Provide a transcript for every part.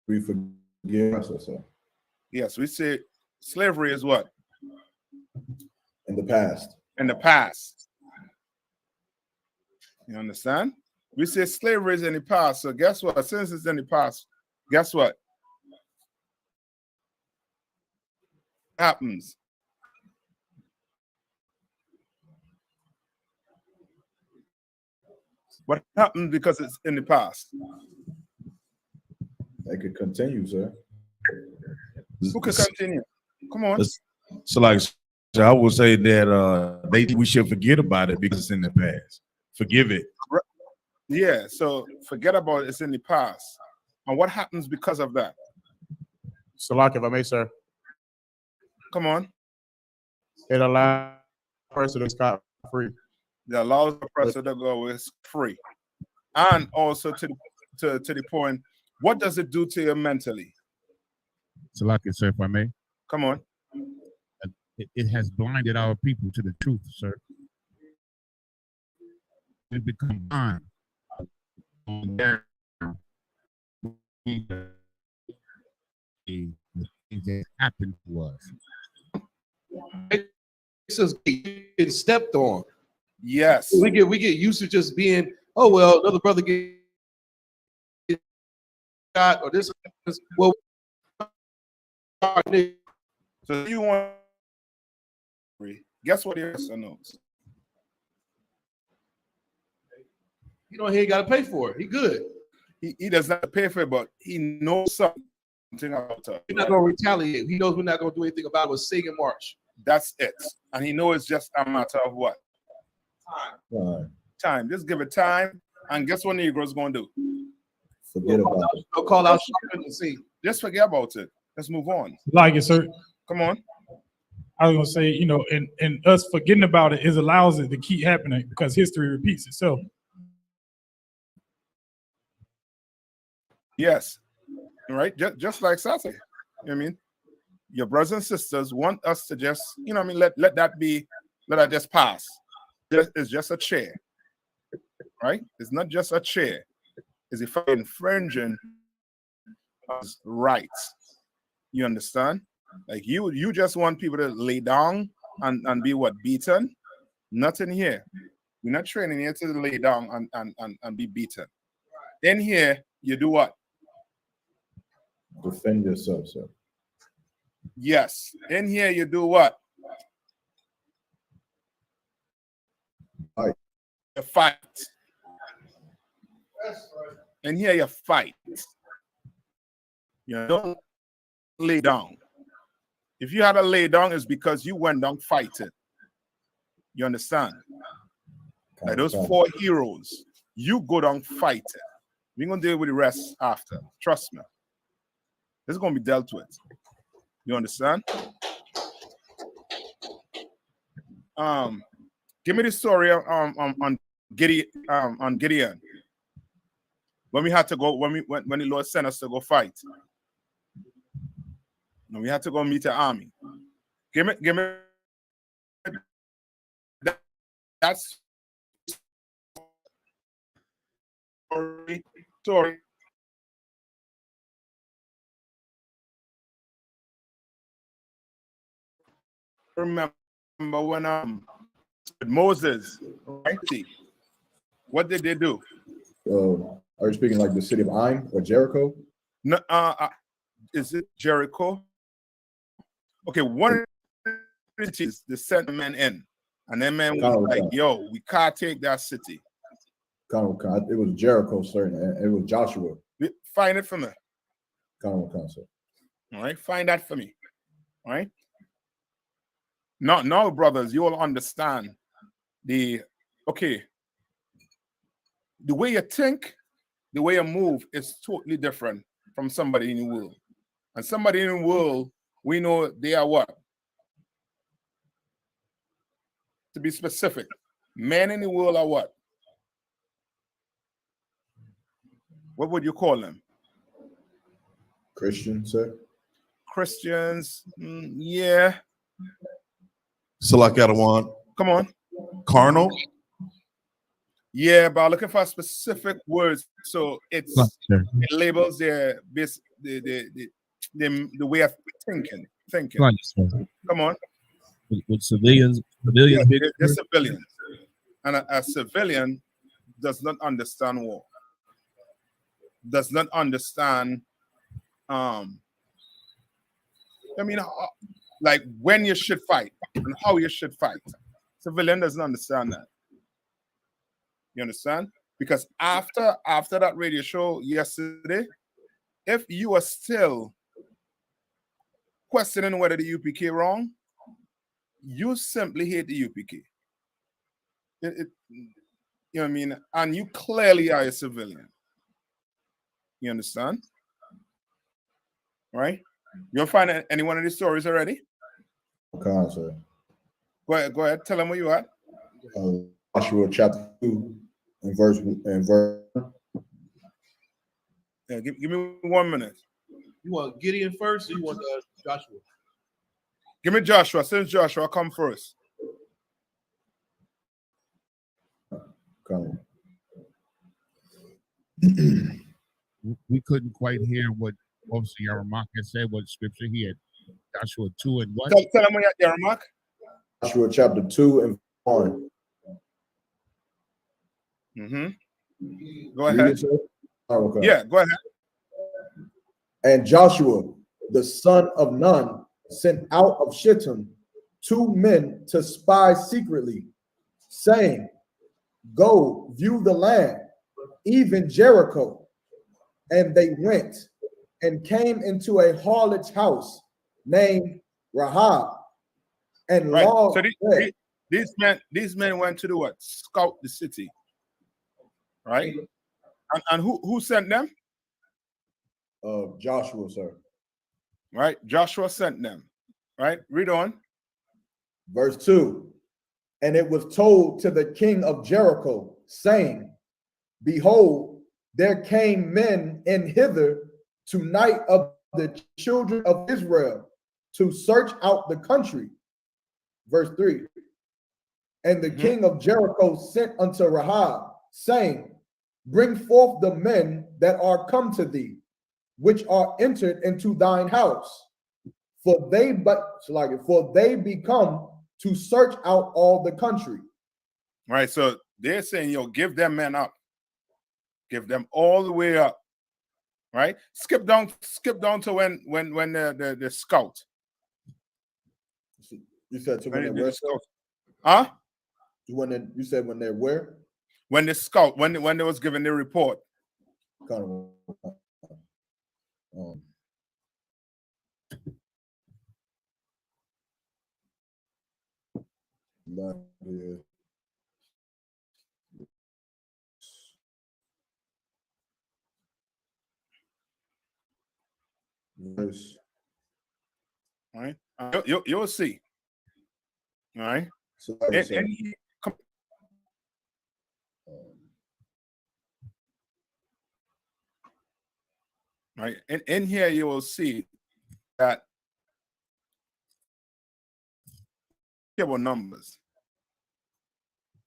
We forgive us, sir. Yes, we say slavery is what? In the past. In the past. You understand? We say slavery is in the past. So guess what? Since it's in the past, guess what happens? What happens because it's in the past? They could continue, sir. Who could continue? Come on. So like, so I would say that we should forget about it because it's in the past. Forgive it. Yeah, so forget about it, it's in the past. And what happens because of that? So, like, if I may, sir. Come on. It allows the person to scot free. It allows the person to go is free. And also to the point, what does it do to you mentally? So, like I said, if I may. Come on. It has blinded our people to the truth, sir. It become blind. The things that happened to us. It's just getting stepped on. Yes. We get used to just being, oh well, another brother get shot or this. Well, so you want? Guess what he also knows? You know, he ain't got to pay for it. He good. He does not pay for it, but he knows something about it. He's not going to retaliate. He knows we're not going to do anything about it with Sing March. That's it. And he knows it's just a matter of what? Time. Time. Just give it time. And guess what Negro's going to do? Forget about it. He'll call out shopping and see. Just forget about it. Let's move on. Like it, sir. Come on. I was gonna say, you know, and us forgetting about it allows it to keep happening because history repeats itself. Yes, right. Just like Saturday. You know what I mean? Your brothers and sisters want us to just, you know what I mean, let that just pass. It's just a chair, right? It's not just a chair. It's if infringing rights. You understand? Like you just want people to lay down and be what, beaten? Nothing here. We're not training here to lay down and be beaten. In here, you do what? Defend yourself, sir. Yes. In here, you do what? Fight. You fight. In here, you fight. You don't lay down. If you had to lay down, it's because you went down fighting. You understand? Like those 4 heroes, you go down fighting. We're going to deal with the rest after. Trust me. This is going to be dealt with. You understand? Give me the story on Gideon. When we had to go, when the Lord sent us to go fight. And we had to go meet the army. Give me that's story. Remember when Moses, right? What did they do? Are you speaking like the city of I.S.U.P.K or Jericho? No, is it Jericho? Okay, one is they sent the men in, and then men was like, "Yo, we can't take that city." It was Jericho, sir, and it was Joshua. Find it for me. Sir. All right, find that for me. All right. Now, brothers, you all understand the way you think, the way you move is totally different from somebody in the world. And somebody in the world, we know they are what? To be specific, men in the world are what? What would you call them? Christians, sir. Christians, yeah. So like Adawan. Come on. Carnal. Yeah, but I'm looking for specific words. So Right, it sir. labels their the way of thinking. Right, sir. Come on. With civilians, big They're civilians. And a civilian does not understand war. Does not understand I mean like when you should fight and how you should fight. Civilian doesn't understand that. You understand? Because after that radio show yesterday, if you are still questioning whether the UPK wrong, you simply hate the UPK. You know what I mean? And you clearly are a civilian. You understand? Right? You'll find any one of these stories already? Okay, sir. Go ahead. Tell them where you at. Joshua chapter 2 and verse. Yeah, give me 1 minute. You want Gideon first, or you want Joshua? Give me Joshua. Since Joshua come first. Come. We couldn't quite hear what Officer Yaramak had said, what scripture he had. Joshua 2 and what? Tell them where you at, Yaramak. Joshua chapter 2 and 1. Go ahead. Okay. Yeah, go ahead. And Joshua, the son of Nun, sent out of Shittim 2 men to spy secretly, saying, "Go view the land, even Jericho." And they went and came into a harlot's house named Rahab, and Right. lodged So there. these men went to do what? Scout the city. Right? And who sent them? Joshua, sir. Right? Joshua sent them. Right? Read on. Verse 2. And it was told to the king of Jericho, saying, "Behold, there came men in hither tonight of the children of Israel to search out the country." Verse 3. And the king of Jericho sent unto Rahab, saying, "Bring forth the men that are come to thee, which are entered into thine house, for they become to search out all the country." Right. So they're saying, give them men up. Give them all the way up. Right? Skip down to when the scout. You said to when When they were scout. Huh? You said when they were? When the scout, when they was given the report. Kind of yeah. Verse. All right. You'll see. All right. So, right. In here you will see that about numbers.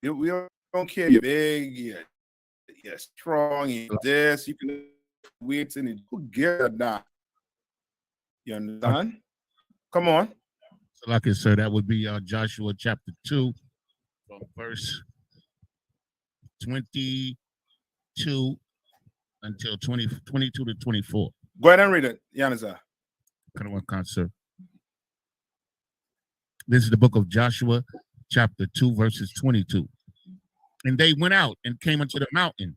We don't care you're big, you're strong, you're this, you can weights and who gives that. You understand? Come on. So like I said, that would be Joshua chapter 2 from verse 22 until 22 to 24. Go ahead and read it, Yanaza. Kind of one concert. This is the book of Joshua, chapter 2, verses 22. And they went out and came into the mountain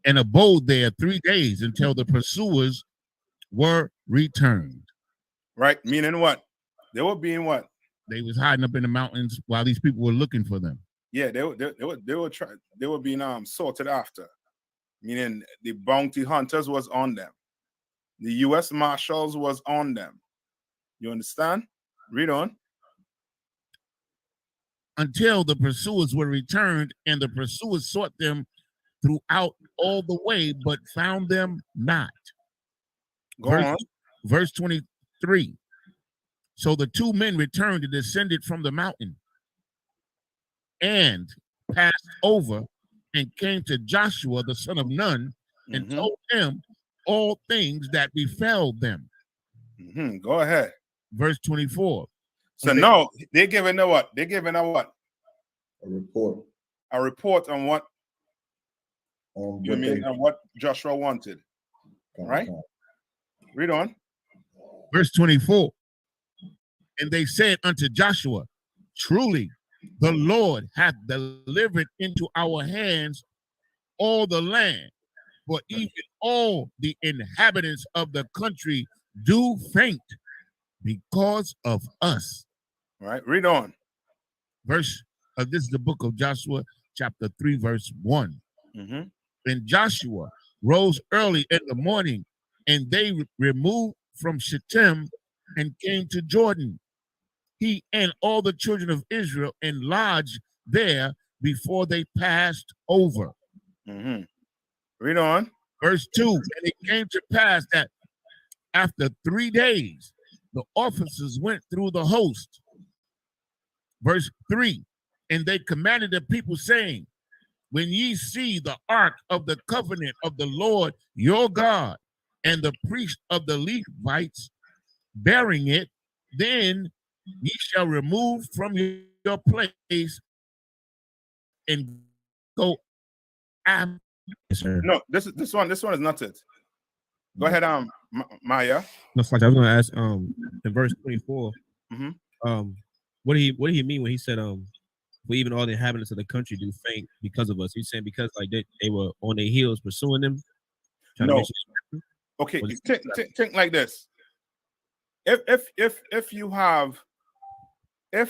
and abode there 3 days until the pursuers were returned. Right? Meaning what? They were being what? They was hiding up in the mountains while these people were looking for them. Yeah, they were being sorted after. Meaning the bounty hunters was on them. The U.S. Marshals was on them. You understand? Read on. Until the pursuers were returned, and the pursuers sought them throughout all the way, but found them not. Go on. Verse 23. So the 2 men returned and descended from the mountain and passed over and came to Joshua the son of Nun and Mhm. told him all things that befell them. Go ahead. Verse 24. So no, they're giving a what? They're giving a what? A report A report on what on you what mean they and what Joshua wanted. Right? Read on. Verse 24. And they said unto Joshua, truly, the Lord hath delivered into our hands all the land, for even all the inhabitants of the country do faint because of us. All right, read on. This is the book of Joshua, chapter 3, verse 1. Mhm. Then Joshua rose early in the morning, and they removed from Shittim and came to Jordan, he and all the children of Israel, and lodged there before they passed over. Read on. Verse 2. And it came to pass that after 3 days, the officers went through the host. Verse 3. And they commanded the people, saying, when ye see the ark of the covenant of the Lord your God, and the priest of the Levites bearing it, then ye shall remove from your place and go after. No, this one is not it. Go ahead, Maya. Looks like I was gonna ask in verse 24, Mhm. what do he mean when he said for even all the inhabitants of the country do faint because of us? He's saying because like they were on their heels pursuing them, trying to No. make sure. Okay, think like this. If you have how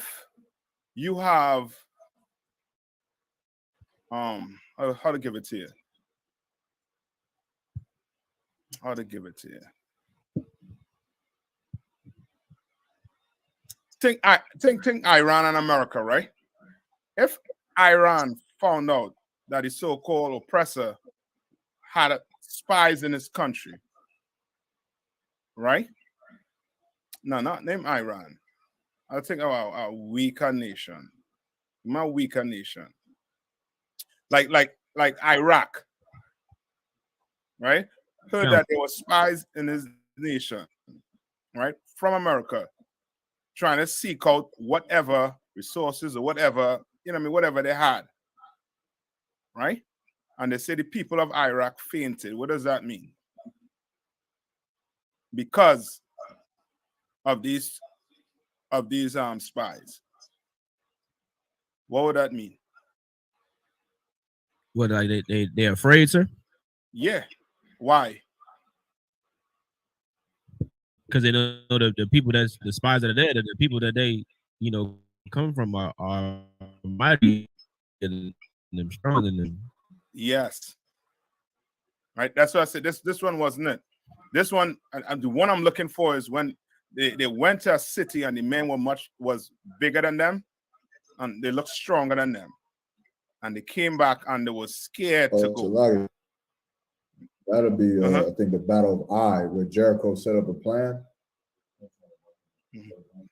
to give it to you? How to give it to you? Think Iran and America, right? If Iran found out that the so-called oppressor had spies in his country, right? No, not name Iran. I'll think about a weaker nation. My weaker nation. Like Iraq, right? Heard that there were spies in his nation, right? From America, trying to seek out whatever resources or whatever, whatever they had, right? And they say the people of Iraq fainted. What does that mean? Because of these spies. What would that mean? What like they're afraid, sir? Yeah. Why? Because they know the people that's the spies that are there, the people that they come from are mighty and them strong than them. Yes. Right. That's what I said. This one wasn't it. This one, and the one I'm looking for is when they went to a city and the men was bigger than them, and they looked stronger than them, and they came back and they were scared to go. That'll be, I think, the Battle of Ai, where Jericho set up a plan.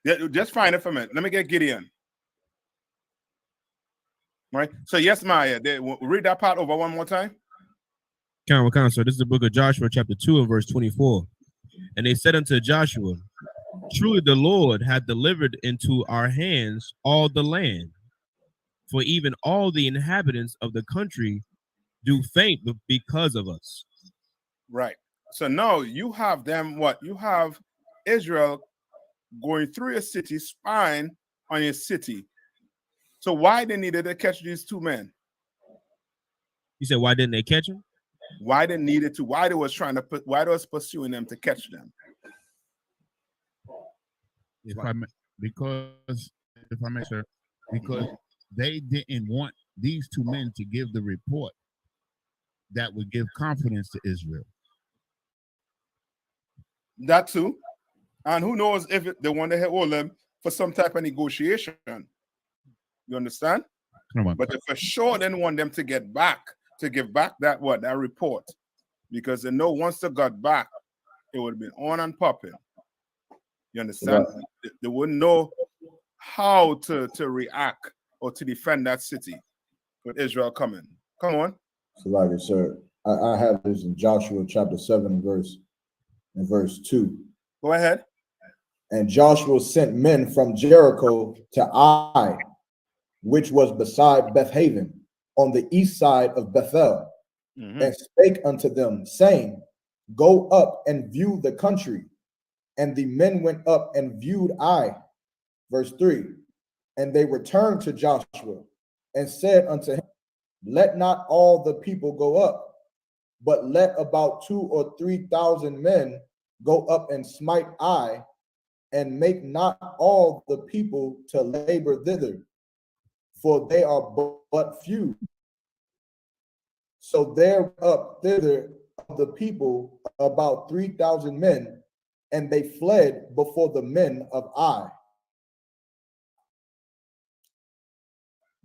Yeah, just find it for a minute. Let me get Gideon. Right. So yes, Maya, read that part over one more time. Count, sir. This is the book of Joshua, chapter 2, and verse 24. And they said unto Joshua, truly the Lord hath delivered into our hands all the land, for even all the inhabitants of the country do faint because of us. Right. So now you have them, what? You have Israel going through your city, spying on your city. So why they needed to catch these two men? You said why didn't they catch him? Why they needed to? Why they was pursuing them to catch them? Because they didn't want these two men to give the report that would give confidence to Israel. That too. And who knows if they want to hold them for some type of negotiation. You understand? But they for sure didn't want them to give back that report. Because they know once they got back, it would have been on and popping. You understand? Right. They wouldn't know how to react or to defend that city with Israel coming. Come on. So like I said, I have this in Joshua chapter 7 verse 2. Go ahead. And Joshua sent men from Jericho to Ai, which was beside Bethaven, on the east side of Bethel, and spake unto them, saying, Go up and view the country. And the men went up and viewed Ai. Verse 3. And they returned to Joshua and said unto him, Let not all the people go up, but let about 2,000 or 3,000 men go up and smite Ai, and make not all the people to labor thither, for they are but few. So there up thither of the people about 3,000 men, and they fled before the men of Ai.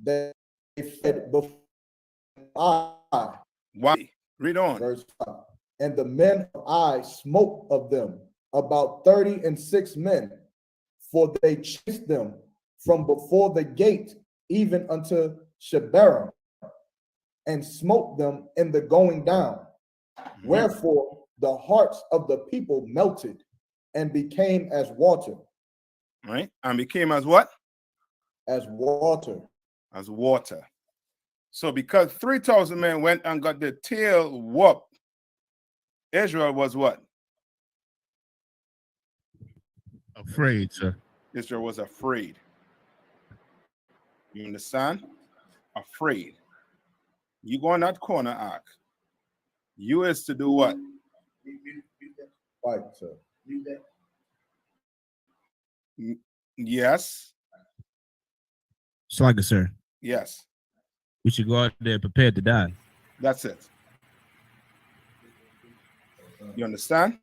They fled before Ai. Why? Read on. Verse 5. And the men of Ai smote of them about 36 men, for they chased them from before the gate even unto Shebarim, and smote them in the going down. Wherefore the hearts of the people melted and became as water. Right? And became as what? As water. As water. So because 3,000 men went and got their tail whooped, Israel was what? Afraid, sir. Israel was afraid. You understand? Afraid. You go in that corner, Ark. You is to do what? Fight, sir. Yes. Slugger, sir. Yes. We should go out there prepared to die. That's it. You understand?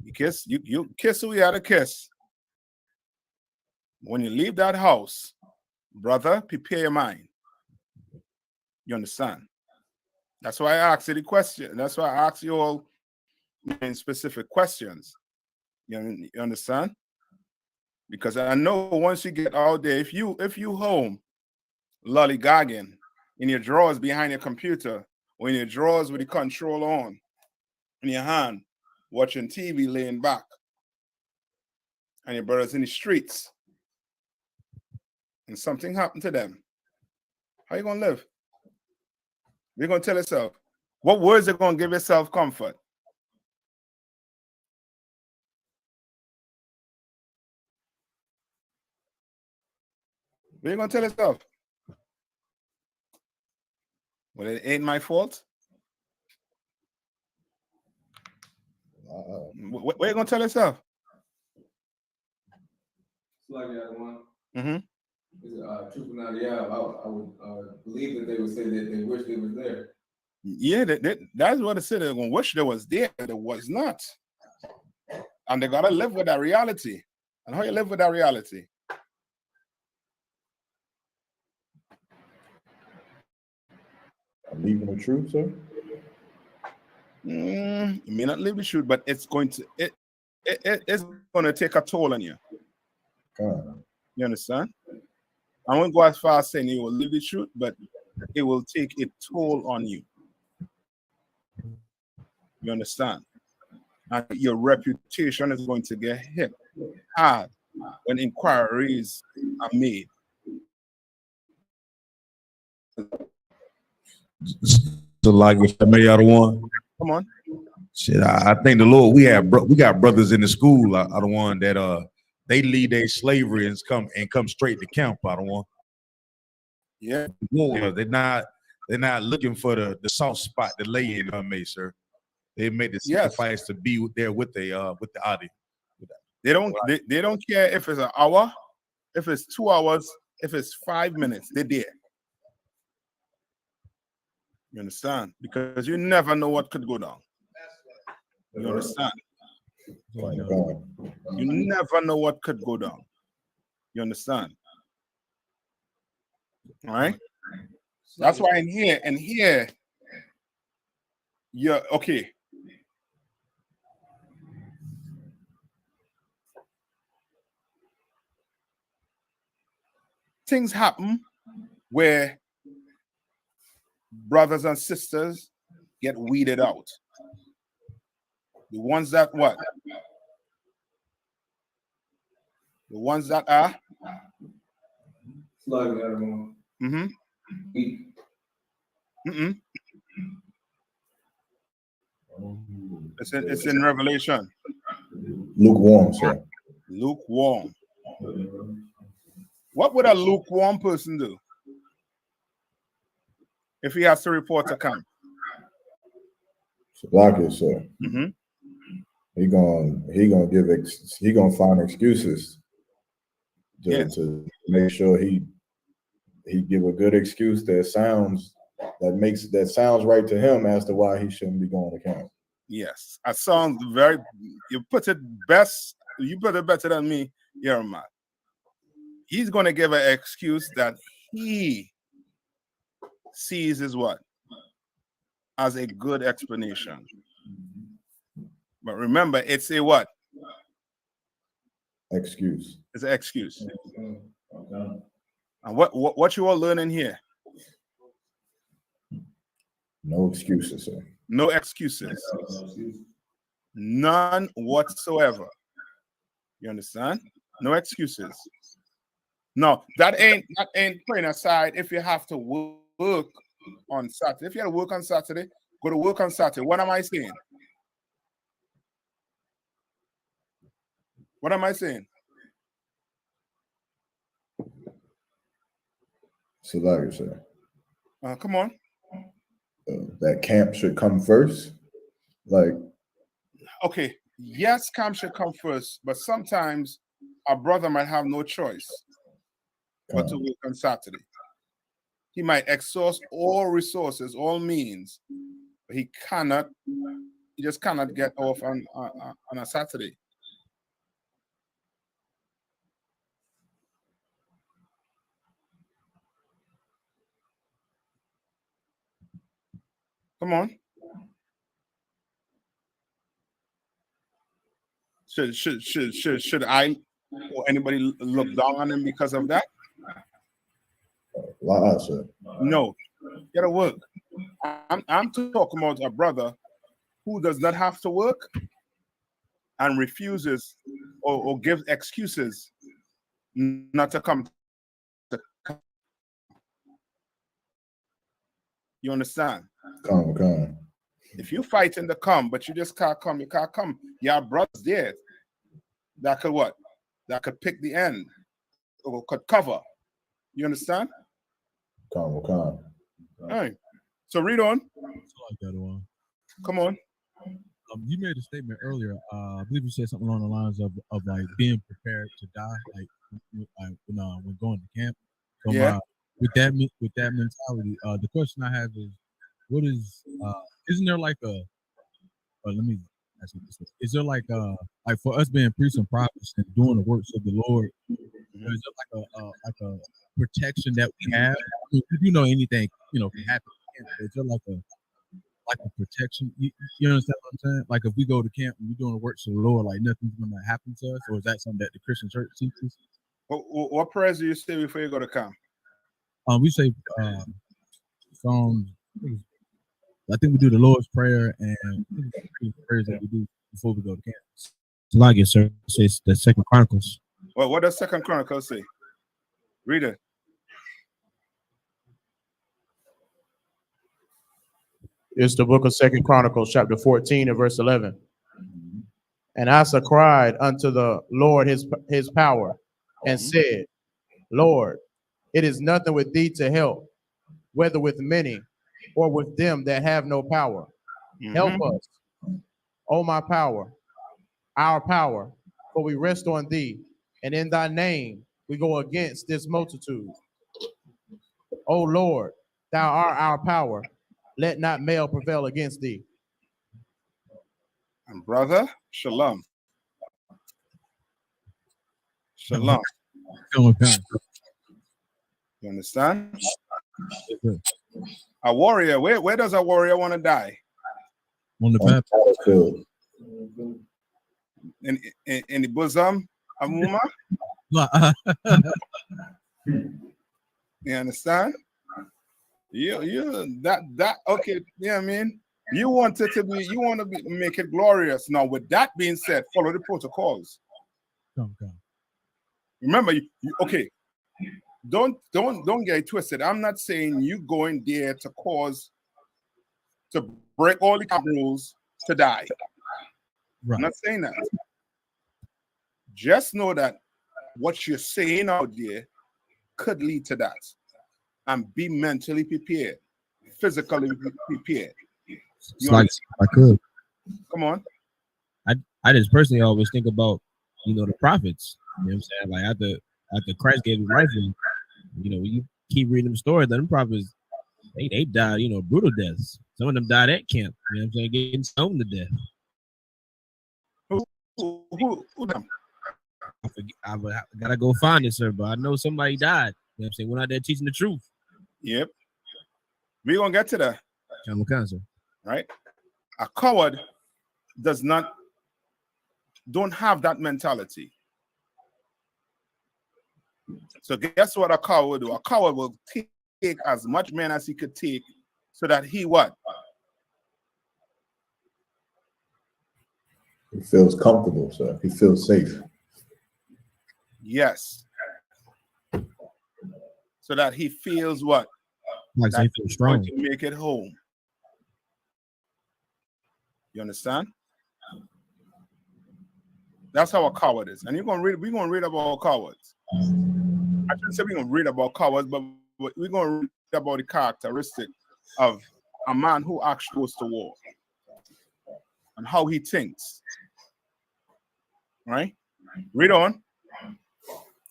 You kiss, you kiss who you had to kiss. When you leave that house, brother, prepare your mind. You understand? That's why I asked you the question. That's why I asked you all in specific questions. You understand? Because I know once you get out there, if you home lollygagging in your drawers behind your computer, or in your drawers with the control on in your hand, watching TV laying back, and your brothers in the streets, and something happened to them, how you gonna live? You're gonna tell yourself, what words are gonna give yourself comfort? What are you gonna tell yourself? Well, it ain't my fault. What are you gonna tell yourself? Like that one. Mm-hmm. Truth or not, yeah, I would believe that they would say that they wish they was there. Yeah, that's what they said. They're gonna wish there was there, there was not, and they gotta live with that reality. And how you live with that reality? Leaving the truth, sir? You may not live the truth, but it's going to it's going to take a toll on you. You understand? I won't go as far as saying you will live the truth, but it will take a toll on you. You understand? And your reputation is going to get hit hard when inquiries are made. So like if I may out of one. Come on. Shit, I think the Lord, we got brothers in the school are the one that they leave their slavery and come straight to camp out of one. Yeah. They're not looking for the soft spot to lay in, sir. They make the sacrifice to be there with the audience. They don't care if it's an hour, if it's 2 hours, if it's 5 minutes, they're there. You understand? Because you never know what could go down. You understand? You never know what could go down. You understand? All right? That's why in here, you're okay. Things happen where brothers and sisters get weeded out. The ones that what? The ones that are Slightly out of one. Weak. It's in Revelation. Lukewarm, sir. Lukewarm. What would a lukewarm person do if he has to report to camp? Like it, sir. He gonna find excuses to make sure he give a good excuse that sounds right to him as to why he shouldn't be going to camp. Yes, that sounds very. You put it best. You put it better than me, Yerma. He's going to give an excuse that he sees as what? As a good explanation. But remember, it's a what? Excuse. It's an excuse. And what you all learning here? No excuses, sir. No excuses. None whatsoever. You understand? No excuses. No, that ain't putting aside if you have to work on Saturday. If you have to work on Saturday, go to work on Saturday. What am I saying? What am I saying? So like you said, Come on. That camp should come first. Like, okay, yes, camp should come first, but sometimes a brother might have no choice but to work on Saturday. He might exhaust all resources, all means, but he just cannot get off on a Saturday. Come on. Should I or anybody look down on him because of that? No, get to work. I'm talking about a brother who does not have to work and refuses or gives excuses not to come. You understand? Come. If you fighting to come, but you just can't come, you can't come. Your brothers there that could what? That could pick the end or could cover. You understand? Come. All right. So read on. Come on. You made a statement earlier. I believe you said something along the lines of like being prepared to die, like when going to camp. So yeah. With that mentality, the question I have is, what is isn't there like a let me ask you this way. Is there like for us being priests and prophets and doing the works of the Lord, is there like a protection that we have? I mean, if you know anything, can happen. Is there like a protection? You understand what I'm saying? Like if we go to camp and we're doing the works of the Lord, like nothing's going to happen to us, or is that something that the Christian church teaches? What prayers do you say before you go to camp? We say Psalms. I think we do the Lord's Prayer and prayers that we do before we go to camp. So I guess, sir, it says the Second Chronicles. Well, what does Second Chronicles say? Read it. It's the book of Second Chronicles, chapter 14 and verse 11. And Asa cried unto the Lord his power and said, Lord, it is nothing with thee to help, whether with many or with them that have no power. Help us, O my power, our power, for we rest on thee, and in thy name we go against this multitude. O Lord, thou art our power. Let not male prevail against thee. And brother, shalom. Shalom. You understand? A warrior, where does a warrior want to die? On the battlefield. In the bosom of Muma? You understand? Okay, yeah, I mean, you want to make it glorious. Now, with that being said, follow the protocols. Remember, okay, don't get it twisted. I'm not saying you going there to break all the camp rules to die. Right. I'm not saying that. Just know that what you're saying out there could lead to that. And be mentally prepared, physically prepared. It's like I could. Come on. I just personally always think about, the prophets. You know what I'm saying? Like after Christ gave his life, and you keep reading them stories, them prophets, they died, brutal deaths. Some of them died at camp. You know what I'm saying? Getting stoned to death. Who them? I gotta go find it, sir. But I know somebody died. You know what I'm saying? Went out there teaching the truth. Yep. We're gonna get to that. Right? A coward don't have that mentality. So guess what a coward will do? A coward will take as much men as he could take so that he what? He feels comfortable, sir. He feels safe. Yes. So that he feels what? Like that he feels strong. To make it home. You understand? That's how a coward is. And we're gonna read about cowards. I shouldn't say we're gonna read about cowards, but we're gonna read about the characteristic of a man who actually goes to war and how he thinks. Right? Read on.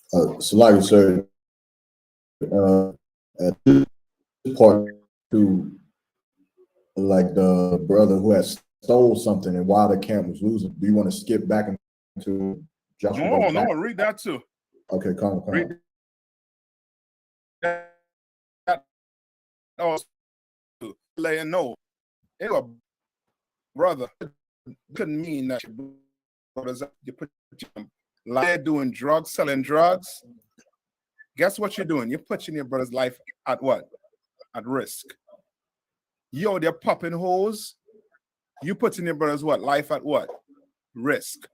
So like sir, at this part to like the brother who has stole something and while the camp was losing, do you want to skip back into Joshua? No, read that too. Okay, come. Read that also. Let you know. It was brother couldn't mean that your brothers you put like doing drugs, selling drugs. Guess what you're doing? You're putting your brother's life at what? At risk. Yo, they're popping holes. You putting your brother's what? Life at what? Risk.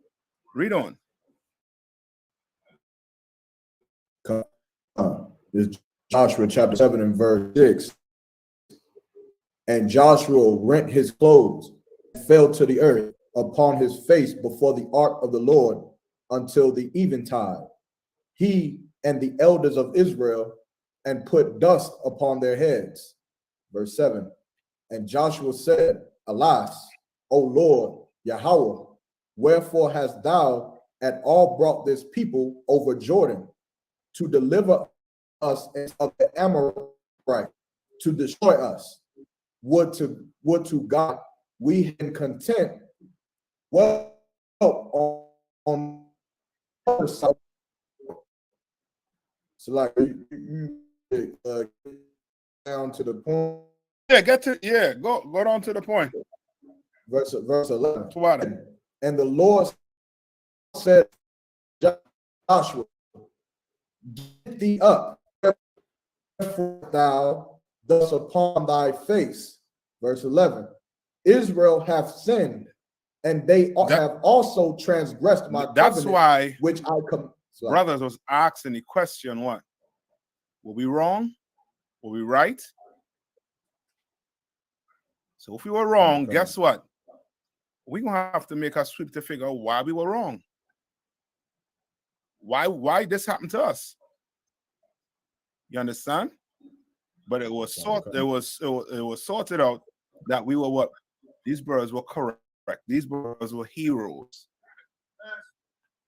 Read on. It's Joshua chapter 7 and verse 6. And Joshua rent his clothes and fell to the earth upon his face before the ark of the Lord until the eventide. He and the elders of Israel, and put dust upon their heads. Verse 7. And Joshua said, Alas, O Lord, Yahweh, wherefore hast thou at all brought this people over Jordan to deliver us of the Amorite, to destroy us? Would to God we can content well on the side. So like you down to the point. Go down to the point. Verse 11. What? And the Lord said, Joshua, get thee up, thou thus upon thy face. Verse 11. Israel hath sinned, and they have also transgressed my covenant. That's why which I come. Brothers was asking the question, what? Were we wrong? Were we right? So if we were wrong, guess what? We're going to have to make a sweep to figure out why we were wrong. Why this happened to us? You understand? But it was sorted out that we were what? These brothers were correct. These brothers were heroes.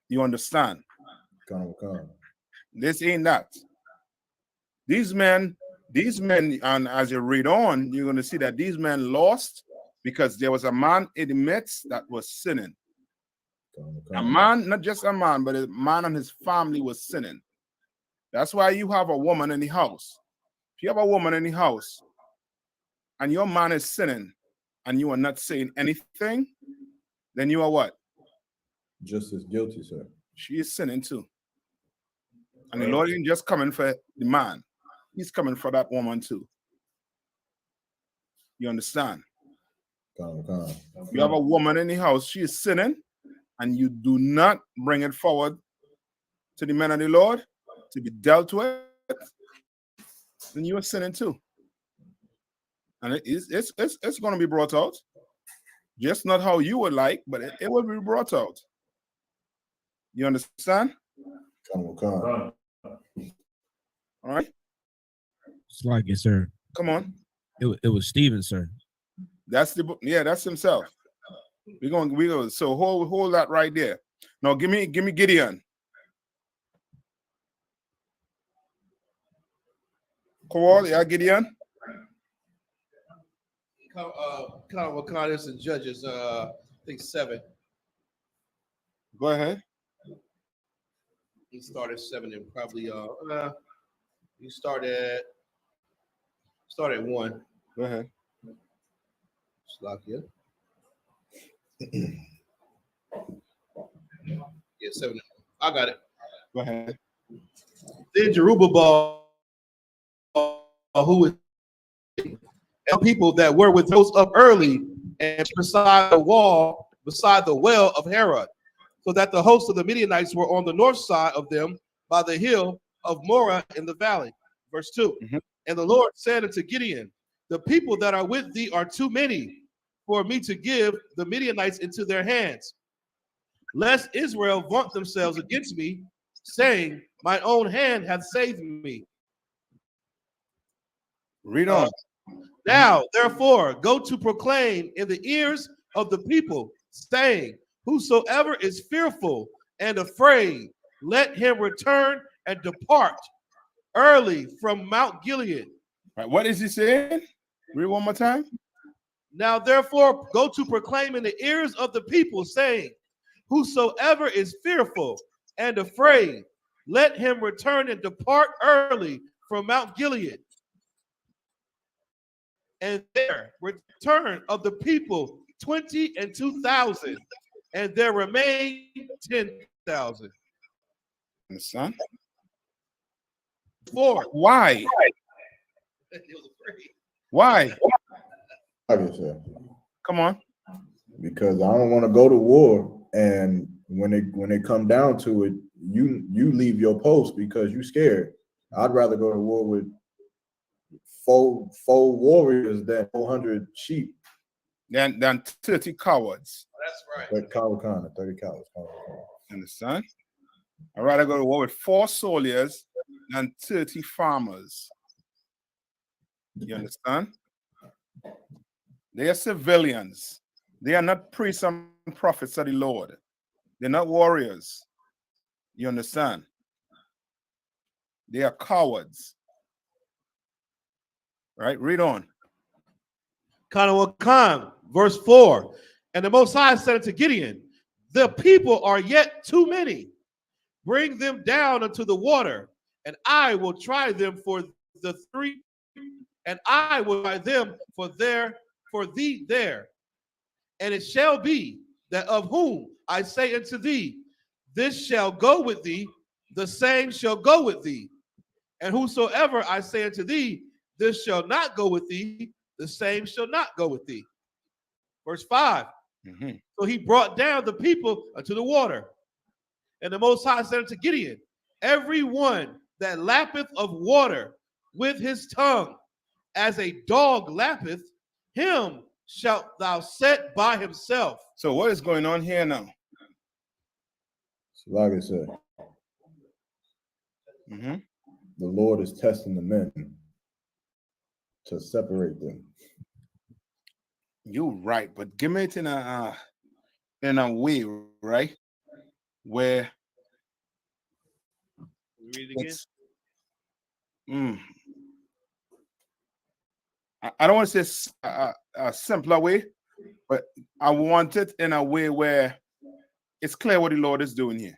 You understand? This ain't that. These men, and as you read on, you're going to see that these men lost because there was a man in the midst that was sinning. A man, not just a man, but a man and his family was sinning. That's why you have a woman in the house. If you have a woman in the house and your man is sinning and you are not saying anything, then you are what? Just as guilty, sir. She is sinning too. And the Lord ain't just coming for the man. He's coming for that woman too. You understand? Con. You have a woman in the house, she is sinning, and you do not bring it forward to the men of the Lord to be dealt with, then you are sinning too. And it's going to be brought out. Just not how you would like, but it will be brought out. You understand? Con. All right. It's like it, sir. Come on. It was Stephen, sir. That's that's himself. We go. So hold that right there. Now give me Gideon. Kowal, yeah, Gideon. Wakanda and Judges, I think 7. Go ahead. He started 7 and probably you started 1. Go ahead. Slovakia. Yeah, 7. I got it. Go ahead. Then Jerubbaal, who was people that were with those up early and beside the wall, beside the well of Herod, so that the host of the Midianites were on the north side of them by the hill of Morah in the valley. Verse 2. And the Lord said unto Gideon, the people that are with thee are too many for me to give the Midianites into their hands, lest Israel vaunt themselves against me, saying, my own hand hath saved me. Read on. Now, therefore, go to proclaim in the ears of the people, saying, whosoever is fearful and afraid, let him return and depart early from Mount Gilead. Right, what is he saying? Read one more time. Now, therefore, go to proclaim in the ears of the people, saying, whosoever is fearful and afraid, let him return and depart early from Mount Gilead. And there return of the people 22,000, and there remain 10,000. Understand? 4. Why? Why? Come on. Because I don't want to go to war, and when it come down to it, you leave your post because you scared. I'd rather go to war with four warriors than 400 sheep. Than 30 cowards. That's right. 30 cowards. Understand? I'd rather go to war with 4 soldiers than 30 farmers. You understand? They are civilians. They are not priests and prophets of the Lord. They're not warriors. You understand? They are cowards. Right? Read on. Khan, verse 4. And the Most High said unto Gideon, the people are yet too many. Bring them down unto the water, and I will try them for the 3, and I will try them for thee there. And it shall be that of whom I say unto thee, this shall go with thee, the same shall go with thee. And whosoever I say unto thee, this shall not go with thee, the same shall not go with thee. Verse 5. So he brought down the people unto the water. And the Most High said unto Gideon, every one that lappeth of water with his tongue, as a dog lappeth, him shalt thou set by himself. So what is going on here now? Like I said, the Lord is testing the men to separate them. You're right, but give me it in a way, right? Where Read it again. I don't want to say a simpler way, but I want it in a way where it's clear what the Lord is doing here.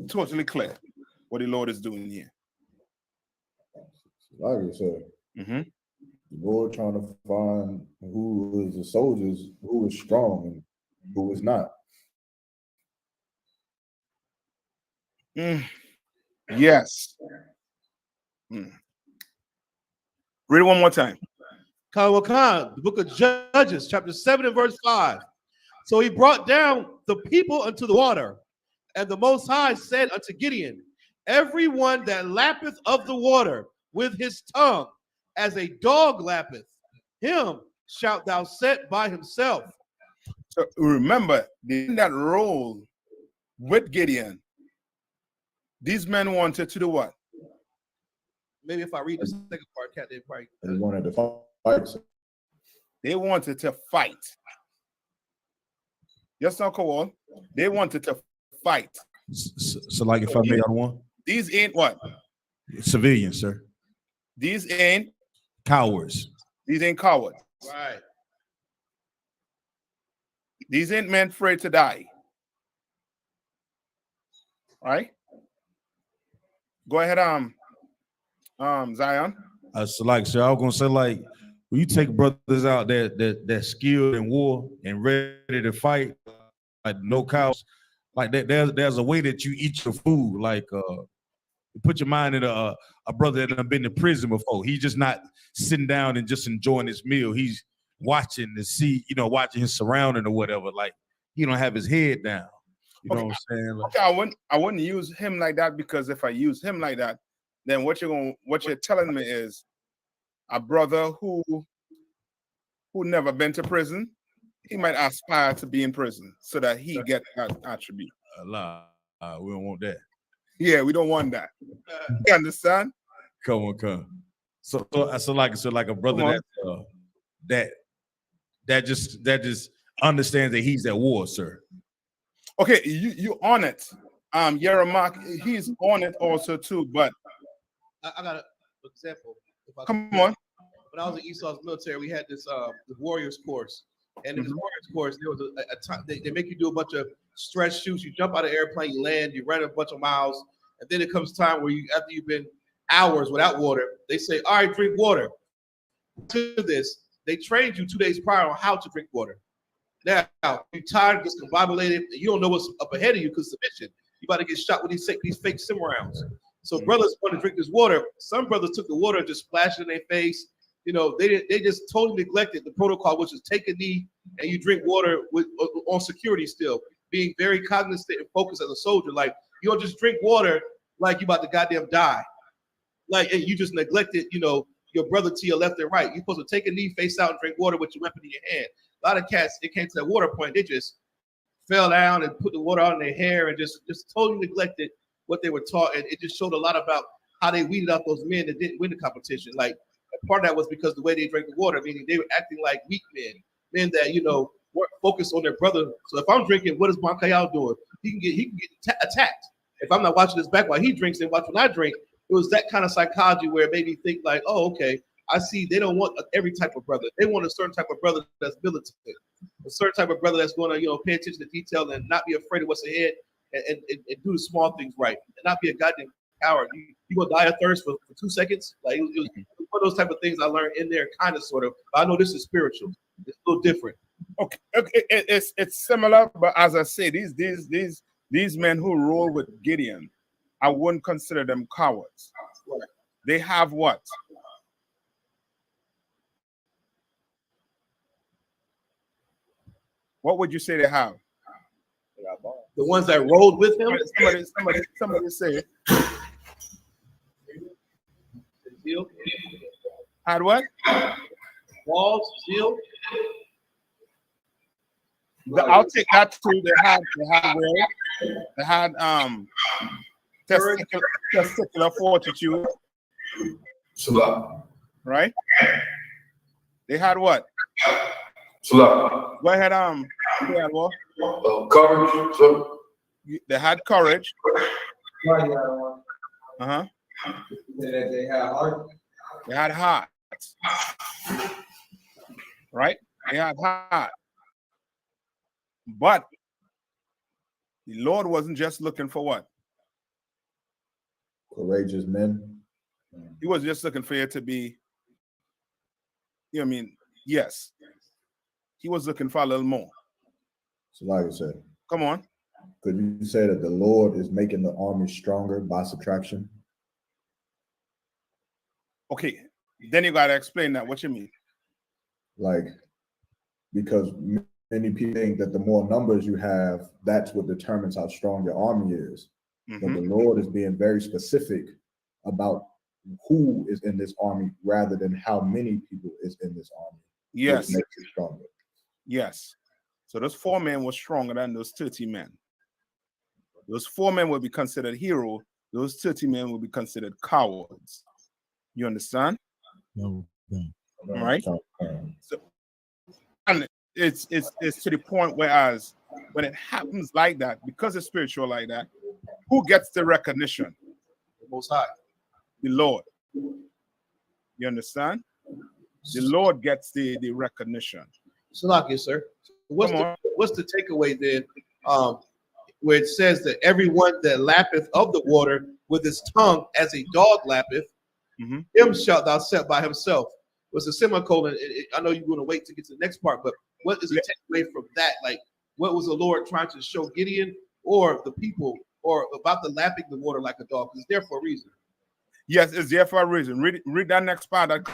Totally clear what the Lord is doing here. Like I said, the Lord trying to find who is the soldiers, who is strong and who is not. Yes. Read it one more time. Khan, the book of Judges, chapter 7 and verse 5. So he brought down the people unto the water, and the Most High said unto Gideon, everyone that lappeth of the water with his tongue, as a dog lappeth, him shalt thou set by himself. So remember, in that role with Gideon, these men wanted to do what? Maybe if I read the second part, Cat, they probably. They wanted to fight. They wanted to fight. Yes, Uncle Wall. They wanted to fight. So like if I may add one, These ain't what? civilians, sir, These ain't cowards. These ain't cowards. Right. These ain't men afraid to die. Right? Go ahead, Zion. So like, sir, I was gonna say like, when you take brothers out that skilled in war and ready to fight, like no cows, like that. There's a way that you eat your food. Like, you put your mind in a brother that have been to prison before. He's just not sitting down and just enjoying his meal. He's watching to see, watching his surrounding or whatever. Like, he don't have his head down. You know what I'm saying? Like, Okay, I wouldn't use him like that, because if I use him like that, then what you're telling me is a brother who never been to prison, he might aspire to be in prison so that he get that attribute. we don't want that. Yeah, we don't want that. You understand? Come on. So like a brother that just understands that he's at war, sir. Okay, you on it. Yermak, he's on it also too, but I got an example. Come on. When I was in Esau's military, we had this the warriors course, and in this warriors course, there was a time they make you do a bunch of stretch shoots. You jump out of the airplane, you land, you run a bunch of miles, and then it comes time where after you've been hours without water, they say, "All right, drink water." To this, they trained you 2 days prior on how to drink water. Now you're tired, discombobulated, and you don't know what's up ahead of you because it's a mission. You about to get shot with these fake sim rounds. So brothers want to drink this water. Some brothers took the water and just splashed it in their face. They just totally neglected the protocol, which is take a knee and you drink water on security still, being very cognizant and focused as a soldier. Like, you don't just drink water like you about to goddamn die. Like, and you just neglected, your brother to your left and right. You're supposed to take a knee, face out, and drink water with your weapon in your hand. A lot of cats, it came to that water point, they just fell down and put the water on their hair and just totally neglected what they were taught. And it just showed a lot about how they weeded out those men that didn't win the competition. Like, part of that was because the way they drank the water, meaning they were acting like weak men that, weren't focused on their brother. So if I'm drinking, what is Bankayal doing? He can get attacked. If I'm not watching this back while he drinks and watch when I drink, it was that kind of psychology where it made me think like, oh, okay, I see they don't want every type of brother. They want a certain type of brother that's militant, a certain type of brother that's going to, pay attention to detail and not be afraid of what's ahead and do the small things right and not be a goddamn coward. You gonna die of thirst for 2 seconds? Like, it was one of those type of things I learned in there, kind of, sort of. But I know this is spiritual. It's a little different. Okay, it's similar, but as I say, these men who roll with Gideon, I wouldn't consider them cowards. They have what? What would you say they have? The ones that rolled with him. Somebody say. Zeal. Had what? Walls, zeal. I'll take that too. They had testicular fortitude. Right? They had what? Go ahead, they had what? Courage, sir. They had courage. Uh-huh. They had heart. They had heart. Right? They had heart. But the Lord wasn't just looking for what? Courageous men. He was just looking for you to be, yes. He was looking for a little more. So like I said, come on. Could you say that the Lord is making the army stronger by subtraction? Okay. Then you gotta explain that. What you mean? Like, because many people think that the more numbers you have, that's what determines how strong your army is. But the Lord is being very specific about who is in this army rather than how many people is in this army. Yes. Which makes it stronger. Yes. So those 4 men were stronger than those 30 men. Those 4 men will be considered heroes. Those 30 men will be considered cowards. You understand? No. All right. So, and it's to the point whereas when it happens like that, because it's spiritual like that, who gets the recognition? The Most High. The Lord. You understand? The Lord gets the recognition. Salakia, sir. What's the takeaway then? Where it says that everyone that lappeth of the water with his tongue as a dog lappeth, him shalt thou set by himself. Was a semicolon. I know you're going to wait to get to the next part, but what is the takeaway from that? Like, what was the Lord trying to show Gideon or the people, or about the lapping the water like a dog? It's there for a reason. Yes, it's there for a reason. Read that next part that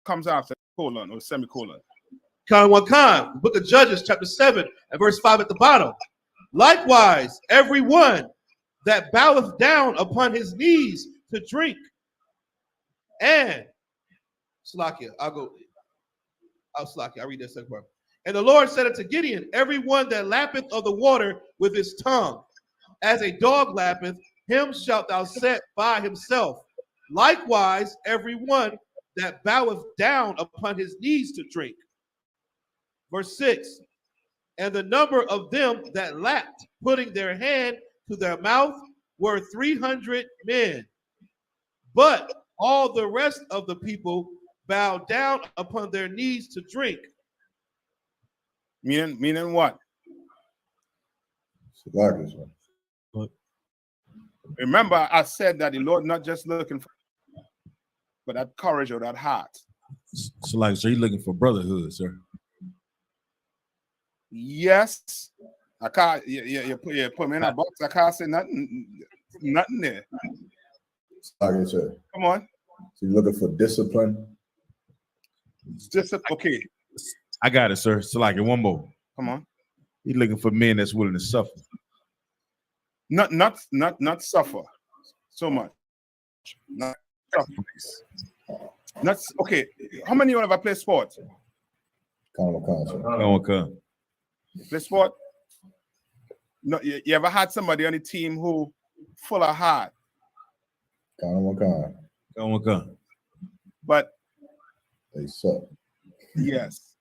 comes after colon or semicolon. Book of Judges, chapter 7, and verse 5 at the bottom. Likewise, everyone that boweth down upon his knees to drink. And Slakia, I'll read that second part. And the Lord said unto Gideon, everyone that lappeth of the water with his tongue, as a dog lappeth, him shalt thou set by himself. Likewise, everyone that boweth down upon his knees to drink. Verse 6, and the number of them that lapped, putting their hand to their mouth, were 300 men. But all the rest of the people bowed down upon their knees to drink. Meaning what? Remember, I said that the Lord not just looking for, but that courage or that heart. So you're looking for brotherhood, sir. Yes. I can't. You put me in a box. I can't say nothing there. Okay, sir. Come on. So you're looking for discipline. Okay. I got it, sir. So one more. Come on. He's looking for men that's willing to suffer. Not suffer so much. Not suffer. Not okay. How many of you ever play sports? Come. Play sport? No, you ever had somebody on the team who full of heart? Come. But they suck. Yes.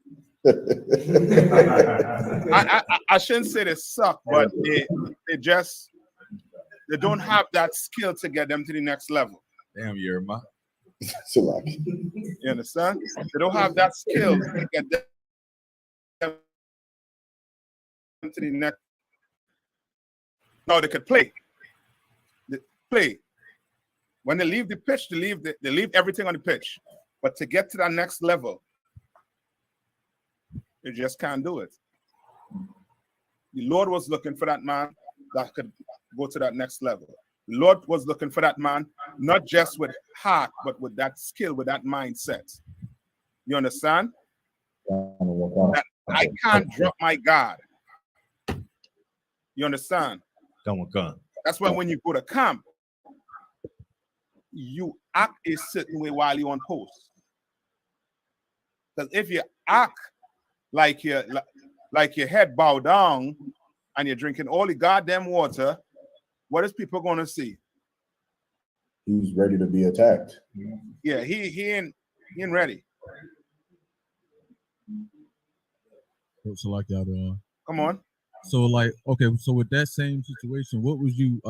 I shouldn't say they suck, but they don't have that skill to get them to the next level. Damn, you're my. You understand? They don't have that skill to get them to the next. No, they could play. They play. When they leave the pitch, they leave everything on the pitch. But to get to that next level, you just can't do it. The Lord was looking for that man that could go to that next level. The Lord was looking for that man, not just with heart, but with that skill, with that mindset. You understand? That I can't drop my guard. You understand? Come. That's why when you go to camp, you act a certain way while you're on post. Because if you act like your head bowed down and you're drinking all the goddamn water, what is people going to see? He's ready to be attacked. Yeah, he ain't ready. So like y'all doing? Come on. So okay, so with that same situation, what would you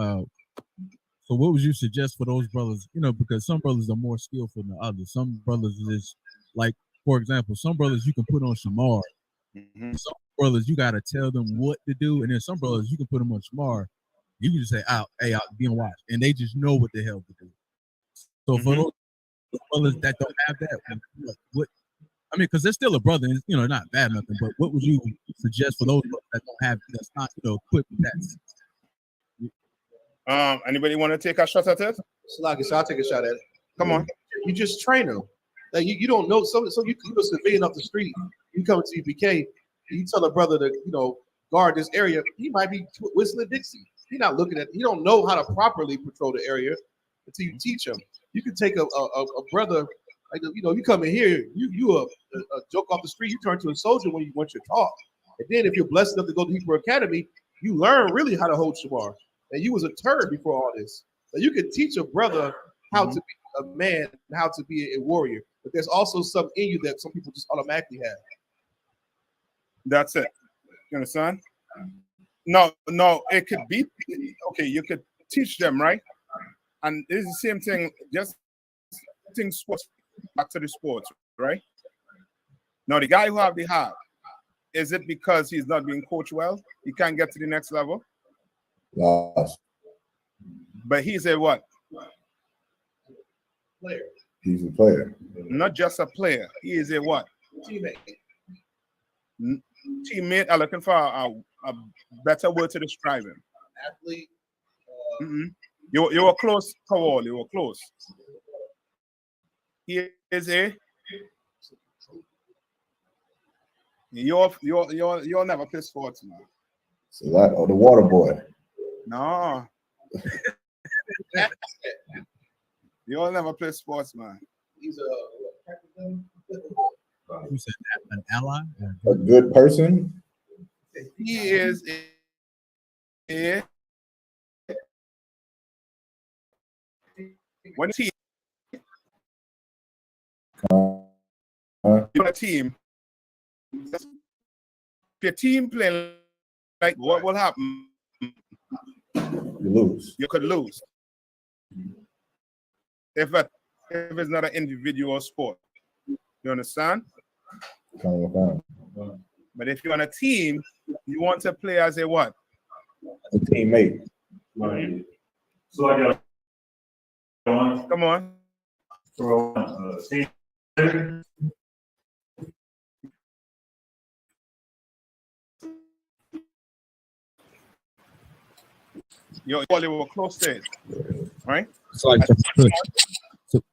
suggest for those brothers? Because some brothers are more skillful than others. Some brothers is for example, some brothers you can put on shamar. Some brothers you gotta tell them what to do, and then some brothers you can put them on shamar. You can just say, "Hey, I'll be on watch," and they just know what the hell to do. So for those brothers that don't have that, what? I mean, because they're still a brother, and not bad nothing. But what would you suggest for those that don't have that's not equipped with that? Anybody want to take a shot at it? So I'll take a shot at it. Come on. You just train them. Like you don't know. So you go civilian up the street. You come to UPK. You tell a brother to guard this area. He might be whistling Dixie. He's not looking at. He don't know how to properly patrol the area until you teach him. You can take a brother. Like you come in here. You a joke off the street. You turn to a soldier when you want your talk. And then if you're blessed enough to go to Hebrew Academy, you learn really how to hold shamar. And you was a turd before all this. So you can teach a brother how to be a man and how to be a warrior. But there's also something in you that some people just automatically have. That's it. You understand? No, it could be okay. You could teach them, right? And it's the same thing. Just think sports, back to the sports, right? Now the guy who have the heart, is it because he's not being coached well? He can't get to the next level. Lost. But he's a what? Player. He's a player. Not just a player. He is a what? Teammate. Teammate. I'm looking for a better word to describe him. Athlete. You were close, Kowal. You were close. He is a. You'll never play sports, man. So that the water boy. No. You'll never play sports, man. He's Who said that? An ally? A good person. He is a when team a team. If your team playing like what will happen? You lose. You could lose. If it's not an individual sport. You understand? But if you're on a team, you want to play as a what? A teammate. So I got one. Come on. Throw You were close to it, right? So like,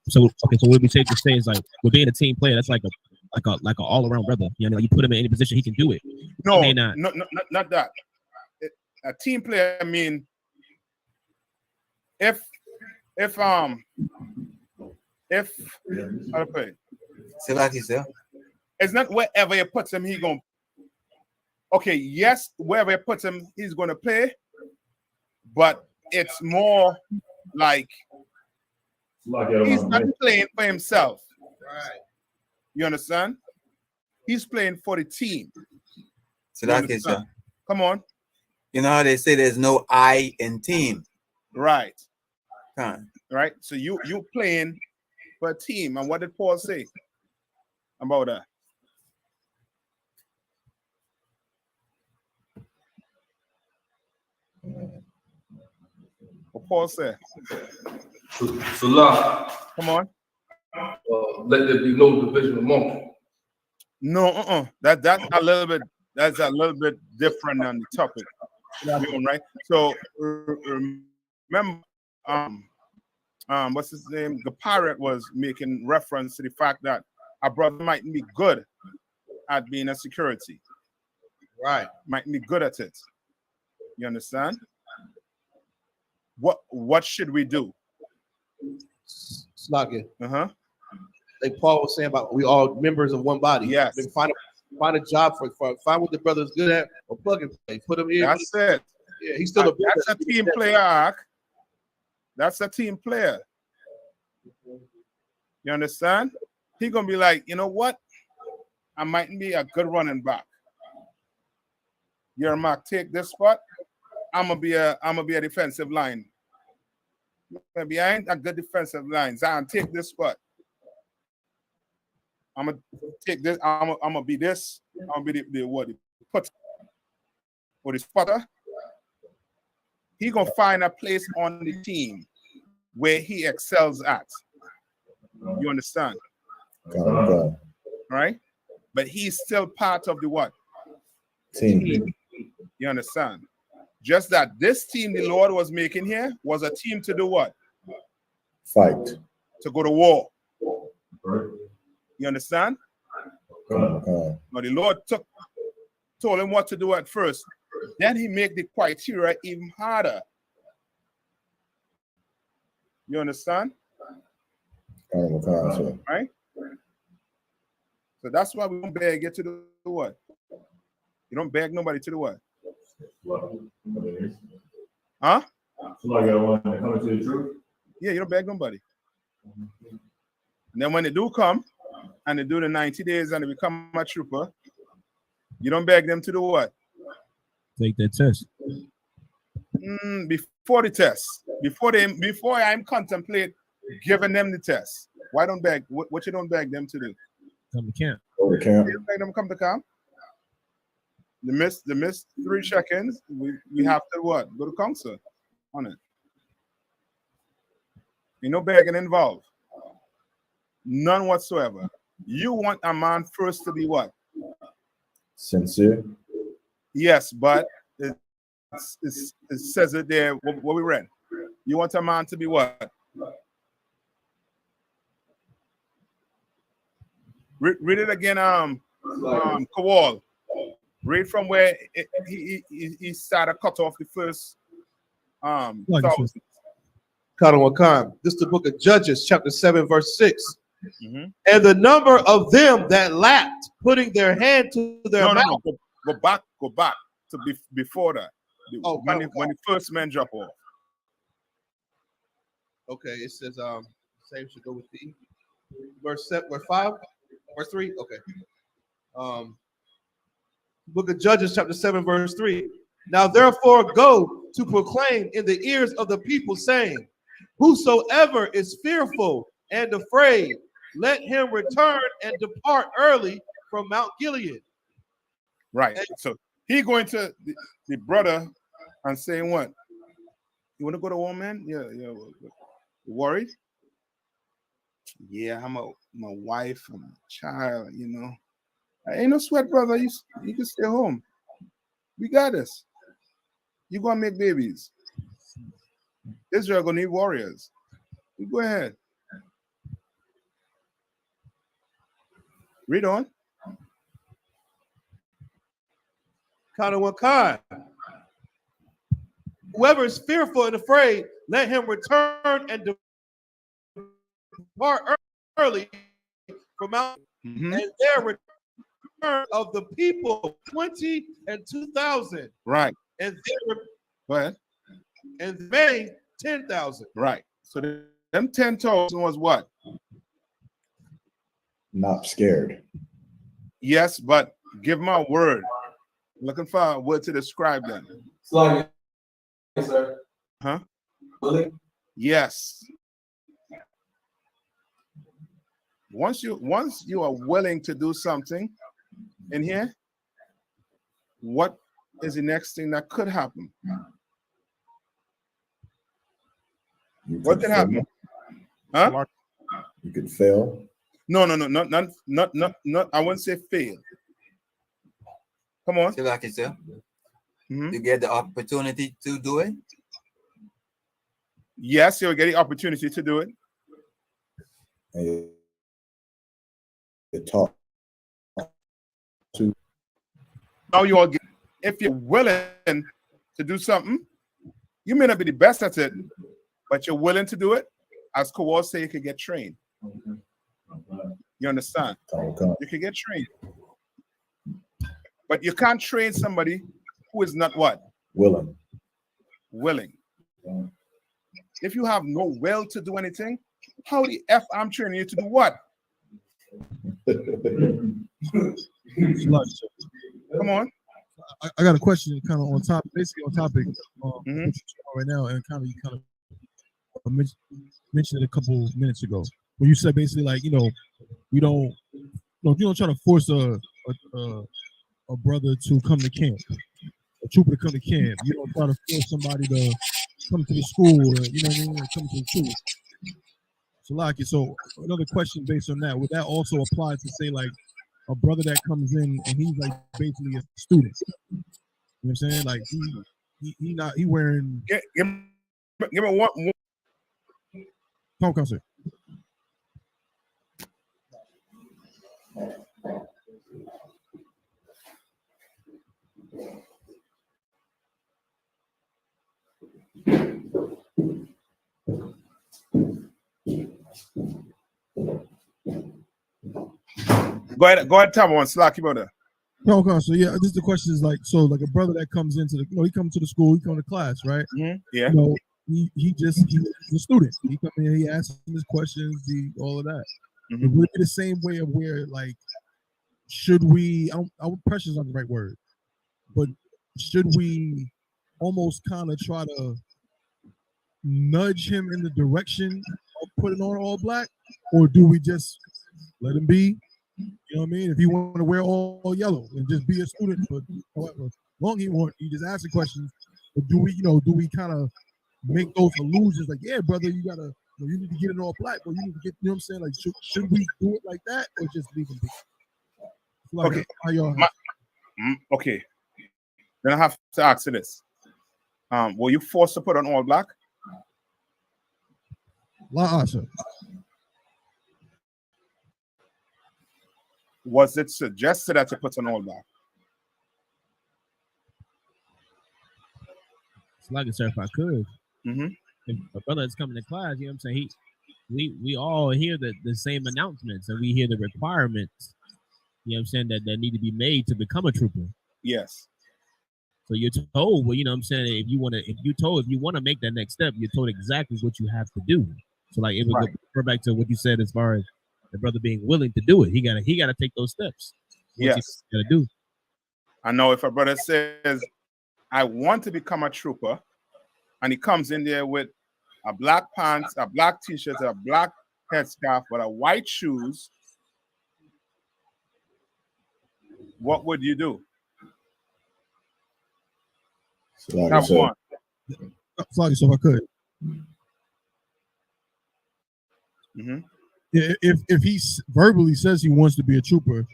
so what we take to say is like, with being a team player, that's like a all around brother. You know, you put him in any position, he can do it. No, not that. A team player, I mean, if how to put it? It's not wherever you put him, he going. Okay, yes, wherever you put him, he's going to play, but it's more like he's not playing for himself. right. You understand? He's playing for the team. So that is, Come on. you know how they say there's no I in team. Right. Huh. Right. So you playing for a team. And what did Paul say about that? What Paul said. Salah. Come on. Let there be no division among you. No, that's a little bit different than the topic. Right? So remember what's his name? The pirate was making reference to the fact that a brother might be good at being a security. Right. Might be good at it. You understand? What should we do? Slogging. Like Paul was saying about we all members of one body. Yes. Then find a job for find what the brother's good at or plug and play. Put him in. That's it. Yeah, he's still that's a team player, Ark. That's a team player. You understand? He gonna be like, you know what? I might be a good running back. You're Mark, take this spot. I'm gonna be a defensive line. Maybe I ain't a good defensive line. Zion, take this spot. I'm gonna take this. I'm gonna be this. I'm gonna be the what? The put or the spotter. He gonna find a place on the team where he excels at. You understand? Right? But he's still part of the what? Team. You understand? Just that this team the Lord was making here was a team to do what? Fight. To go to war. You understand? Okay. Now the Lord told him what to do at first. Then he made the criteria even harder. You understand? Okay. Right? So that's why we don't beg you to do what? You don't beg nobody to do what? Huh? Somebody got one that coming to the truth? Yeah, you don't beg nobody. And then when they do come and they do the 90 days and they become a trooper, you don't beg them to do what? Take that test. Before the test, before I'm contemplate giving them the test. Why don't beg? What you don't beg them to do? Come to camp. Go to camp. You don't beg them to come to camp. They miss 3 check-ins. We have to what? Go to council on it. You no begging involved. None whatsoever. You want a man first to be what? Sincere. Yes, but it says it there. What we read. You want a man to be what? Read it again. Kowal. Read from where he started cut off the first thousand. This is the book of Judges, chapter 7, verse 6. And the number of them that lacked putting their hand to their mouth. No. Go back to before that. When the first men drop off. Okay, it says same should go with the verse 5, verse 3. Okay. Book of Judges, chapter 7, verse 3. Now therefore go to proclaim in the ears of the people, saying, whosoever is fearful and afraid, let him return and depart early from Mount Gilead. Right. So he going to the brother and saying what? You want to go to war, man? Yeah. You worried? Yeah, I'm my wife and my child, you know. Ain't no sweat, brother. You can stay home. We got this. You gonna make babies. Israel gonna need warriors. You go ahead. Read on. Kind of what kind? Whoever is fearful and afraid, let him return and depart early from Mount. And there return of the people 20 and 2,000. Right. And there go ahead. And many 10,000. Right. So them 10,000 was what? Not scared. Yes, but give them a word. Looking for a word to describe them. Slide, sir. Huh? Willing? Yes. Once you are willing to do something in here, what is the next thing that could happen? What could happen? Huh? You could fail. No, not. I wouldn't say fail. Come on. You get the opportunity to do it? Yes, you'll get the opportunity to do it. And you talk to. Now you all get, if you're willing to do something, you may not be the best at it, but you're willing to do it. As Kowal say, you can get trained. You understand? You can get trained. But you can't train somebody who is not what? Willing. If you have no will to do anything, how the F I'm training you to do what? Come on. I got a question kind of on top, basically on topic right now, and you kind of mentioned it a couple minutes ago, where you said basically like, you don't try to force a brother to come to camp, a trooper to come to camp. You don't try to force somebody to come to the school, or, you know what I mean, come to the troop. So another question based on that, would that also apply to say like a brother that comes in and he's like basically a student? You know what I'm saying? Like he wearing. Give me one. Come, sir. Go ahead, Tom. One slack about that. No, okay, so yeah, just the question is like, so like a brother that comes into the, he comes to the school, he come to class, right? Yeah. He's a student. He come in, he asks his questions, all of that. It would be the same way of where like, should we? Pressure is not the right word, but should we almost kind of try to nudge him in the direction of putting on all black, or do we just let him be? You know what I mean? If he want to wear all yellow and just be a student, but however long he want, he just ask the questions. But do we kind of make those illusions like, yeah, brother, you need to get it all black, or you need to get, you know what I'm saying? Like, should we do it like that, or just leave him be? Like, okay. How y'all? Okay. Then I have to ask you this: were you forced to put on all black? Sir. Was it suggested that you put on all black? It's like it, sir, if I could. If a brother that's coming to class, you know what I'm saying? We all hear the same announcements, and we hear the requirements, you know what I'm saying, that need to be made to become a trooper. Yes. So you're told, well, you know what I'm saying, if you want to make that next step, you're told exactly what you have to do. So like it would go back to what you said as far as the brother being willing to do it. He gotta take those steps. Yes. He gotta do. I know if a brother says, I want to become a trooper, and he comes in there with a black pants, a black t-shirt, a black headscarf, but a white shoes, what would you do? Like one. Sorry, so if I could. If he verbally says he wants to be a trooper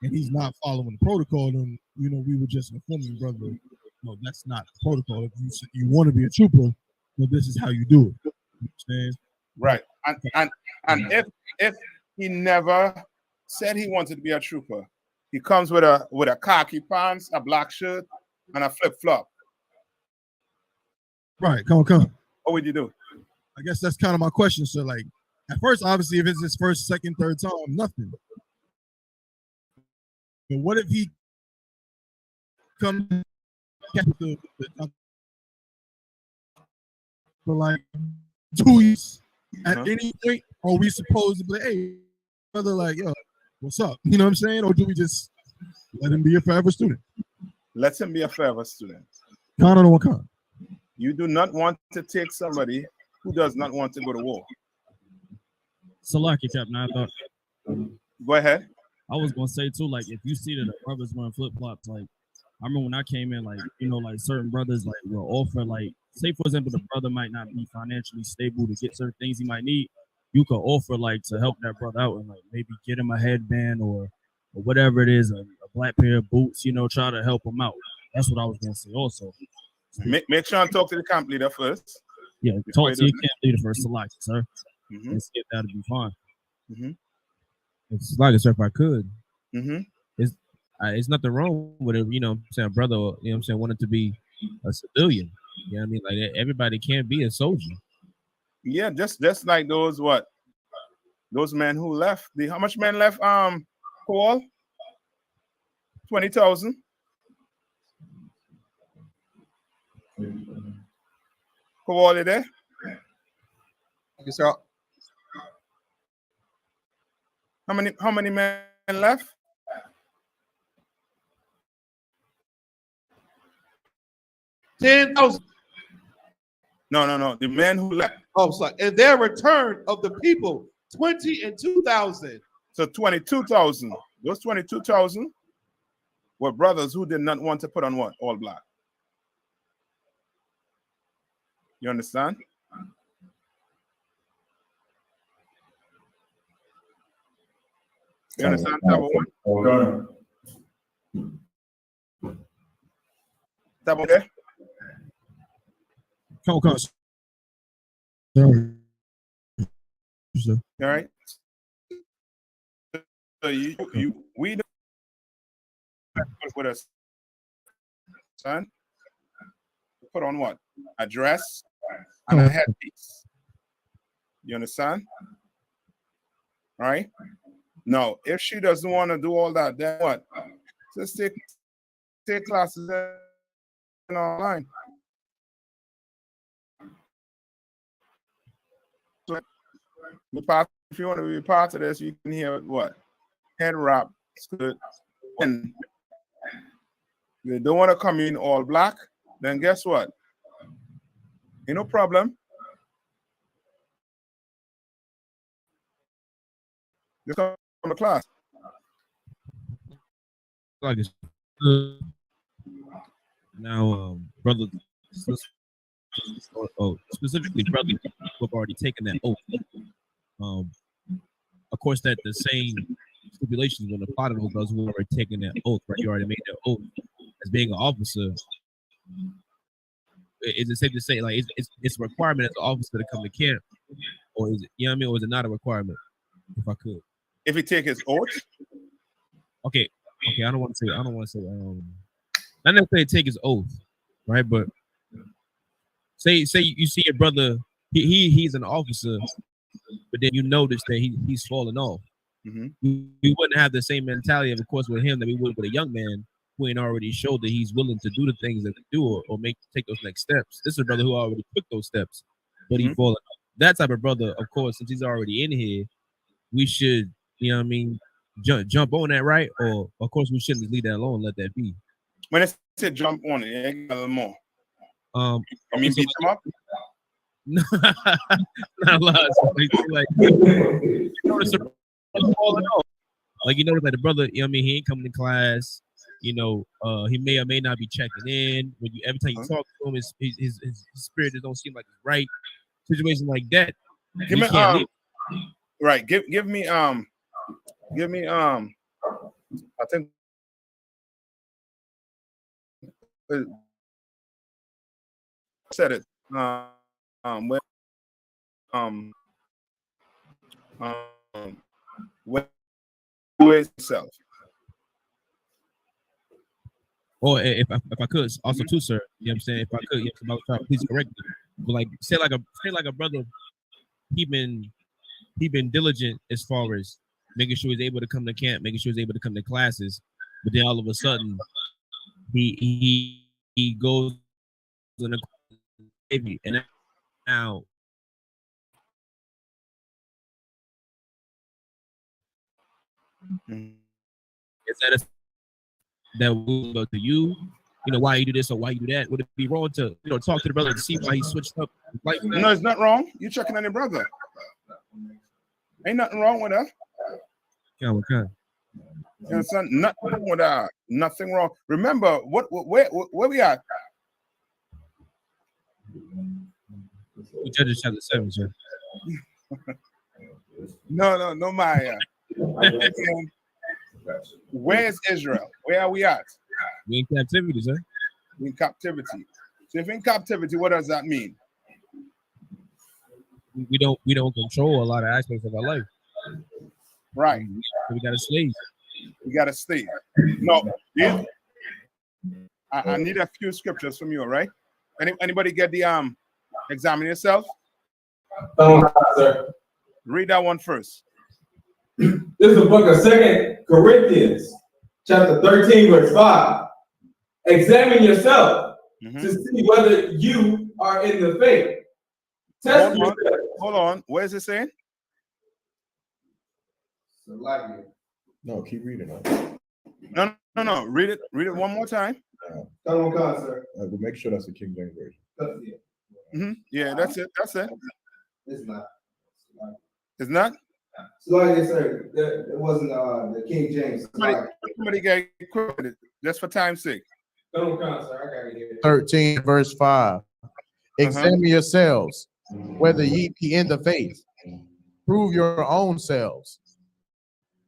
and he's not following the protocol, then we would just inform him, brother, no, that's not the protocol. If you want to be a trooper, well, this is how you do it. You understand? Right. And if he never said he wanted to be a trooper, he comes with a khaki pants, a black shirt, and a flip-flop. Right, come on. What would you do? I guess that's kind of my question. So, like, at first, obviously, if it's his first, second, third time, nothing. But what if he comes for like 2 years? At any point, are we supposed to be, hey, brother, like, yo, what's up? You know what I'm saying? Or do we just let him be a forever student? Let him be a forever student. Con or no con? You do not want to take somebody who does not want to go to war. Salaki, Captain, I thought. Go ahead. I was gonna say too, like if you see that the brothers wearing flip flops, like I remember when I came in, like like certain brothers like will offer, like say for example, the brother might not be financially stable to get certain things he might need. You could offer like to help that brother out and like maybe get him a headband or whatever it is, a black pair of boots. Try to help him out. That's what I was gonna say also. Make sure and talk to the camp leader first. Yeah, talk to your camp leader first, Salaki, sir. And see if that'll be fine. It's like, sir, if I could. It's nothing wrong with it, I'm saying, brother, I'm saying, wanted to be a civilian. You know what I mean? Like everybody can't be a soldier. Yeah, just like those men who left. How much men left? Paul? 20,000. Paul, you there? Yes, sir. How many men left? $10,000. No. The men who left. Oh, sorry. And their return of the people, 20 and 2,000. So 22,000. Those 22,000 were brothers who did not want to put on what? All black. You understand? You understand? Okay. Tabo there? Come. All right. we don't with us, son. Put on what? A dress and a headpiece. You understand? Right? No, if she doesn't want to do all that, then what? Just take classes online. So, if you want to be part of this, you can hear what? Head wrap, skirt, and they don't want to come in all black, then guess what? Ain't no problem. Just come to class. Like it's now, brother, specifically brothers who have already taken that oath. Of course, that the same stipulations when apply to those brothers who have already taken that oath, right? You already made that oath as being an officer. Is it safe to say, like, it's a requirement as an officer to come to camp, or is it, you know what I mean, or is it not a requirement? If I could, if he take his oath, okay, I don't want to say, not necessarily take his oath, right? But say you see your brother, he's an officer, but then you notice that he's falling off. Mm-hmm. We wouldn't have the same mentality, of course, with him that we would with a young man who ain't already showed that he's willing to do the things that they do or take those next steps. This is a brother who already took those steps, but he fallen off. That type of brother, of course, since he's already in here, we should, you know what I mean, jump on that, right? Or of course we shouldn't leave that alone, let that be. When I said jump on it, a little more. I mean, beat him up? Not a lot. So like, you notice the brother falling off. Like, you notice that the brother, you know what I mean, he ain't coming to class. You know, he may or may not be checking in. When you every time you talk to him, his spirit just don't seem like it's right. Situation like that. Give me right. Give me I think said it with himself. Or if I could also too, sir, you know what I'm saying? If I could, please correct me. But like say like a brother, he been diligent as far as making sure he's able to come to camp, making sure he's able to come to classes, but then all of a sudden he goes in the Navy, and now is that will go to you? You know, why you do this or why you do that? Would it be wrong to, you know, talk to the brother to see why he switched up? No, it's not wrong. You checking on your brother. Ain't nothing wrong with that. Yeah, okay. You understand? Nothing wrong with that. Nothing wrong. Remember where we at? Judges chapter 7, sir. No, Maya. Where's Israel? Where are we at? We in captivity, sir. We in captivity. So if in captivity, what does that mean? We don't control a lot of aspects of our life. Right. So we gotta stay. We gotta stay. No, I need a few scriptures from you, all right? Anybody get the examine yourself? Sir. Read that one first. This is the book of 2 Corinthians, chapter 13, verse 5. Examine yourself to see whether you are in the faith. Test yourself. Hold on. Where is it saying? No, keep reading. No. Read it one more time. Sir. We'll make sure that's the King James version. Yeah, that's it. It's not. It's not? Yes, sir. It wasn't the King James. Somebody get quoted just for time's sake. Sir. I got it here. 13 verse 5. Examine yourselves, whether ye be in the faith. Prove your own selves.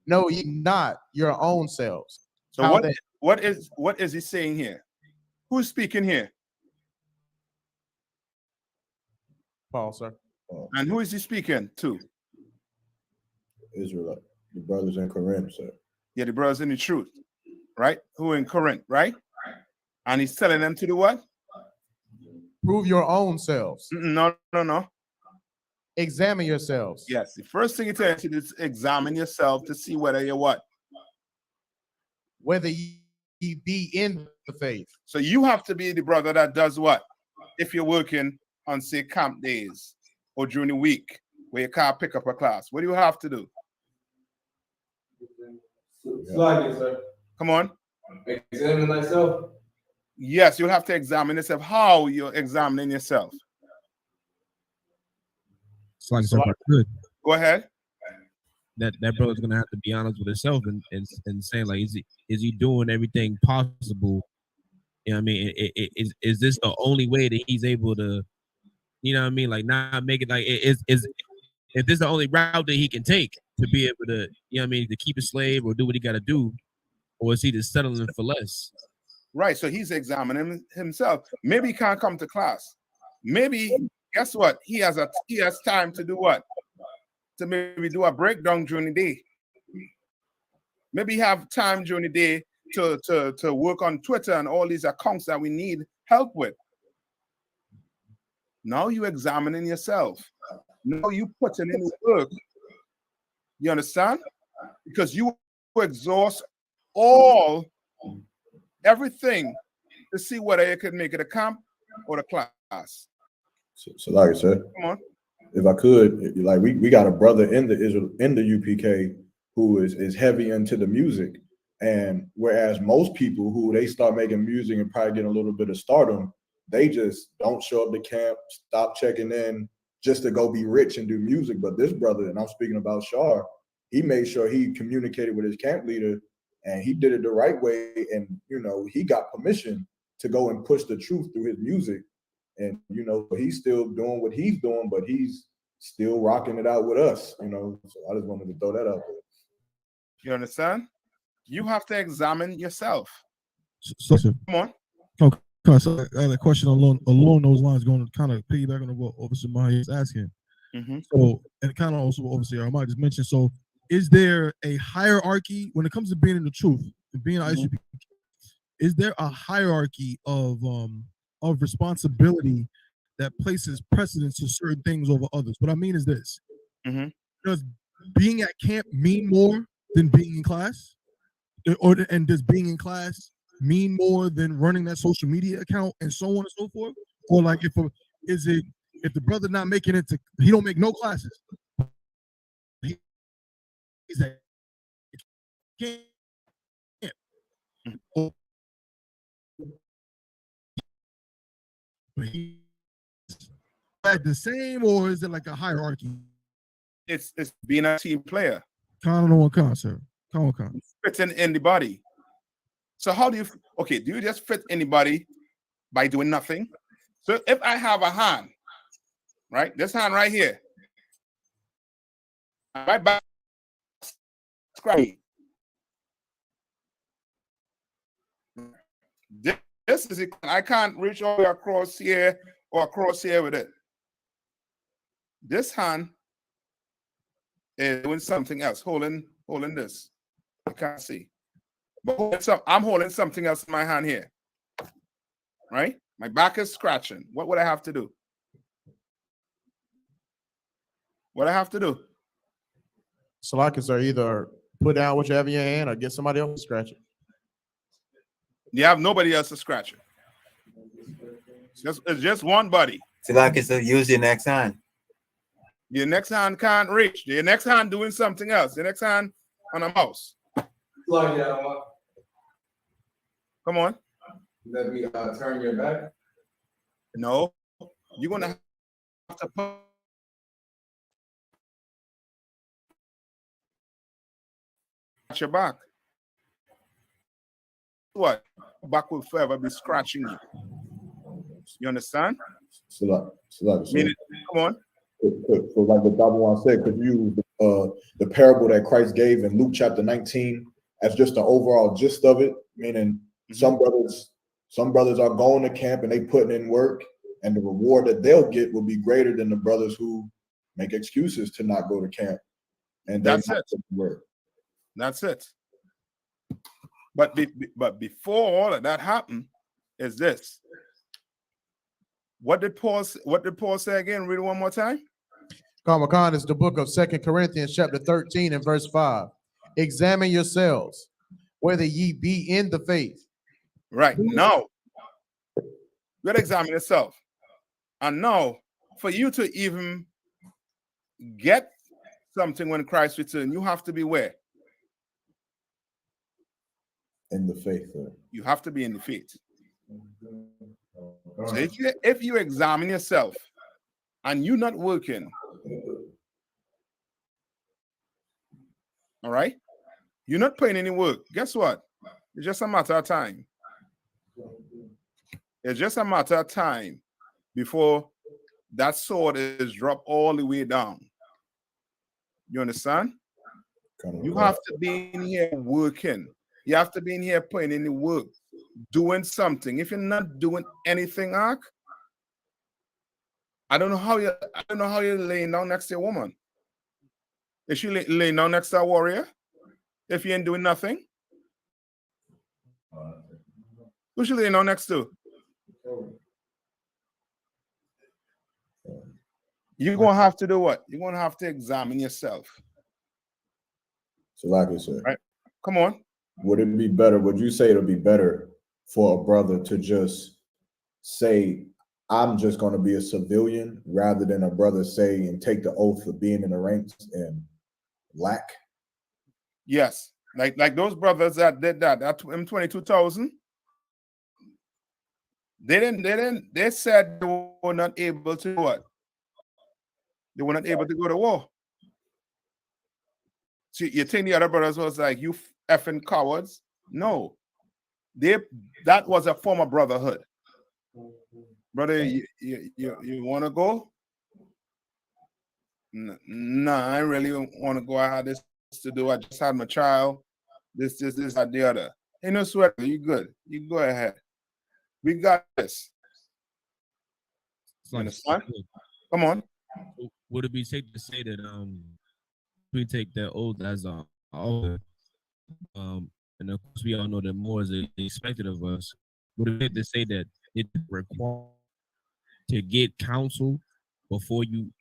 Know ye not your own selves. So what is he saying here? Who's speaking here? Paul, sir. And who is he speaking to? Israelite. The brothers in Corinth, sir. Yeah, the brothers in the truth, right? Who are in Corinth, right? And he's telling them to do what? Prove your own selves. No. Examine yourselves. Yes, the first thing he tells you is examine yourself to see whether you're what? Whether ye be in the faith. So you have to be the brother that does what? If you're working on, say, camp days or during the week where you can't pick up a class, what do you have to do? Slide it, sir. Come on. Examine thyself. Yes, you have to examine yourself. How you're examining yourself? Good. Go ahead. That brother's gonna have to be honest with himself and saying like, is he doing everything possible? You know what I mean? Is this the only way that he's able to, you know what I mean? Like not make it like is if this is the only route that he can take to be able to, you know what I mean, to keep a slave or do what he got to do, or is he just settling for less? Right. So he's examining himself. Maybe he can't come to class. Maybe guess what? He has time to do what? To maybe do a breakdown during the day. Maybe have time during the day to work on Twitter and all these accounts that we need help with. Now you examining yourself. Now you putting in work. You understand? Because you exhaust everything to see whether you can make it a camp or the class. So like I said, Come on. If I could, like we got a brother in the UPK who is heavy into the music, and whereas most people who they start making music and probably get a little bit of stardom, they just don't show up to camp, stop checking in just to go be rich and do music. But this brother, and I'm speaking about Shar, he made sure he communicated with his camp leader, and he did it the right way, and he got permission to go and push the truth through his music. And he's still doing what he's doing, but he's still rocking it out with us. So I just wanted to throw that out there. You understand? You have to examine yourself. So, come on. Okay, so I had a question along those lines, going to kind of piggyback on what Officer Mahi is asking. So, and kind of also what Officer Armand just mentioned. So, is there a hierarchy when it comes to being in the truth and being I.S.U.P.K? Is there a hierarchy of responsibility that places precedence to certain things over others? What I mean is this: does being at camp mean more than being in class, and does being in class mean more than running that social media account and so on and so forth? Or like if the brother not making it to, he don't make no classes, he's at camp. But he's at the same, or is it like a hierarchy? It's being a team player. Kind of one concert. Fitting anybody. So how do you do you just fit anybody by doing nothing? So if I have a hand, right? This hand right here. My back scratchy. This is it. I can't reach all the way across here or across here with it. This hand is doing something else, holding this. I can't see. But I'm holding something else in my hand here. Right? My back is scratching. What would I have to do? What I have to do? Salakis are either put down what you have in your hand or get somebody else to scratch it. You have nobody else to scratch it. It's just one buddy. Salakis, use your next hand. Your next hand can't reach. Your next hand doing something else. Your next hand on a mouse. Come on. Let me turn your back. No. You're going to have to put your back. What? Back will forever be scratching you. You understand? So Come on. So like what Dabuan said, could you the parable that Christ gave in Luke chapter 19 as just the overall gist of it, meaning some brothers are going to camp and they putting in work, and the reward that they'll get will be greater than the brothers who make excuses to not go to camp. And that's it. Work. That's it. But before all of that happened, is this. What did Paul say again? Read it one more time. Khan, is the book of 2 Corinthians chapter 13 and verse 5. Examine yourselves, whether ye be in the faith. Right. Now, you gotta examine yourself. And now, for you to even get something when Christ returns, you have to be where? In the faith. You have to be in the faith. So if you examine yourself and you're not working, all right, you're not putting any work, guess what? It's just a matter of time. It's just a matter of time before that sword is dropped all the way down. You understand? You have to be in here working. You have to be in here putting in the work, doing something. If you're not doing anything, Ark, I don't know how you're laying down next to a woman. Is she laying down next to a warrior? If you ain't doing nothing, who's she laying down next to? You're gonna have to do what? You're gonna have to examine yourself. So, like I said, right? Come on. Would it be better? Would you say it'll be better for a brother to just say, I'm just going to be a civilian, rather than a brother say and take the oath of being in the ranks and lack? Yes, like those brothers that did that in 22,000. They said they were not able to what? They were not able to go to war. So you think the other brothers was like, you effing cowards? No. That was a form of brotherhood. Brother, you want to go? Nah, I really want to go. I had this to do. I just had my child. This, that, the other. Ain't no sweat. You good. You go ahead. We got this. Understand? Come on. Would it be safe to say that we take that oath as our oath, and of course we all know that more is expected of us? Would it be safe to say that it requires to get counsel before you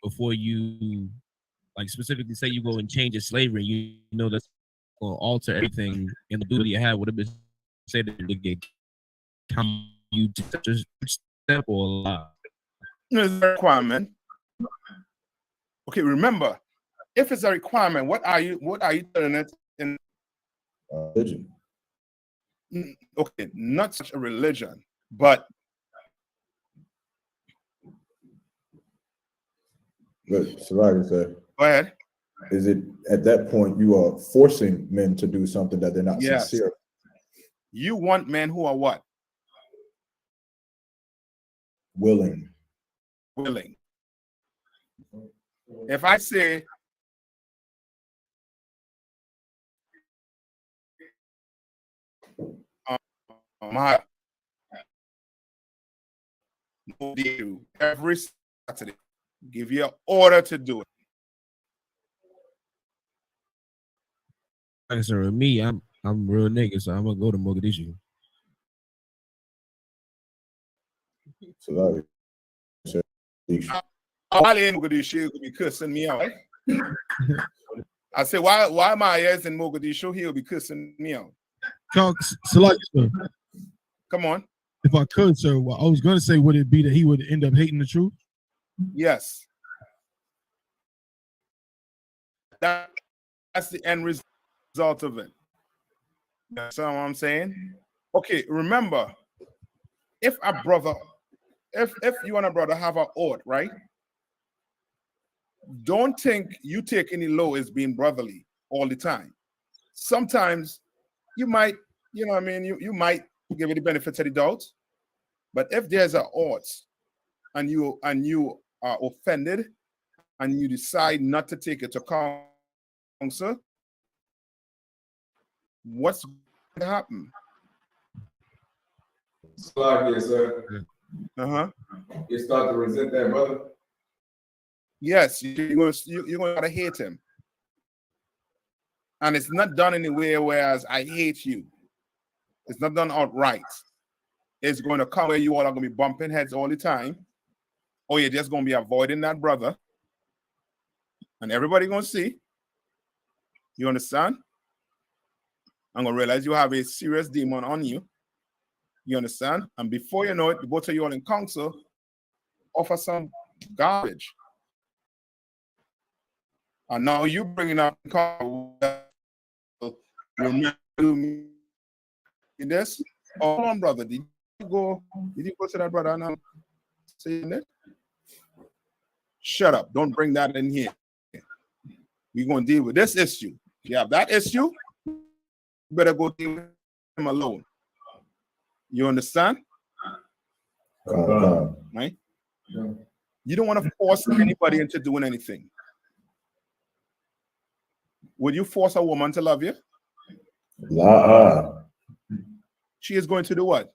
like specifically say you go and change your slavery? You know that's going to alter everything in the duty you have. Would it be say that to get you just step or a lot? It's a requirement. Okay, remember, if it's a requirement, what are you telling it in religion? Okay, not such a religion, but so like I said, go ahead. Is it at that point you are forcing men to do something that they're not sincere? You want men who are what? Willing. If I say every Saturday, give you an order to do it. Like I said, with me, I'm real nigga, so I'm gonna go to Mogadishu. So like while in Mogadishu, he'll be cussing me out. I said, why my ass in Mogadishu? He'll be cussing me out. Select, sir. Come on. If I could, sir, well, I was going to say, would it be that he would end up hating the truth? Yes. That's the end result of it. That's what I'm saying. Okay, remember, if you and a brother have an oath, right? Don't think you take any law as being brotherly all the time. Sometimes you might, you know what I mean, you might give it the benefit of the doubt. But if there's an oath and you are offended and you decide not to take it to counsel, what's going to happen? Slack, yes, sir. You start to resent that brother. Yes, you're going to hate him. And it's not done in a way whereas I hate you. It's not done outright. It's going to come where you all are going to be bumping heads all the time, or you're just going to be avoiding that brother, and everybody going to see. You understand? I'm going to realize you have a serious demon on you. You understand? And before you know it, the both of you all in council offer some garbage. And now you bringing up this. Oh, hold on, brother. Did you go to that brother and say it? Shut up. Don't bring that in here. We're going to deal with this issue. If you have that issue, you better go deal with him alone. You understand? Right? You don't want to force anybody into doing anything. Would you force a woman to love you? She is going to do what?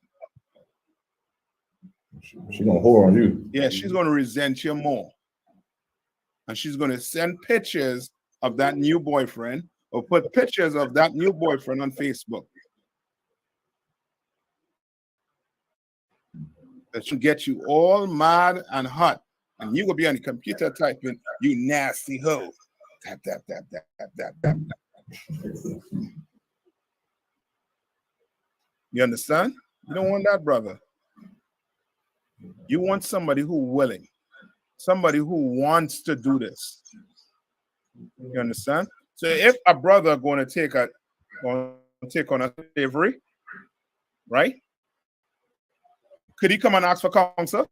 She's gonna whore on you. Yeah, she's going to resent you more. And she's going to send pictures of that new boyfriend or put pictures of that new boyfriend on Facebook. That should get you all mad and hot. And you will be on the computer typing, you nasty hoe. Tap, tap, tap, tap, tap, tap, tap. You understand? You don't want that, brother. You want somebody who's willing. Somebody who wants to do this. You understand? So if a brother going to take on a slavery, right? Could he come and ask for counsel?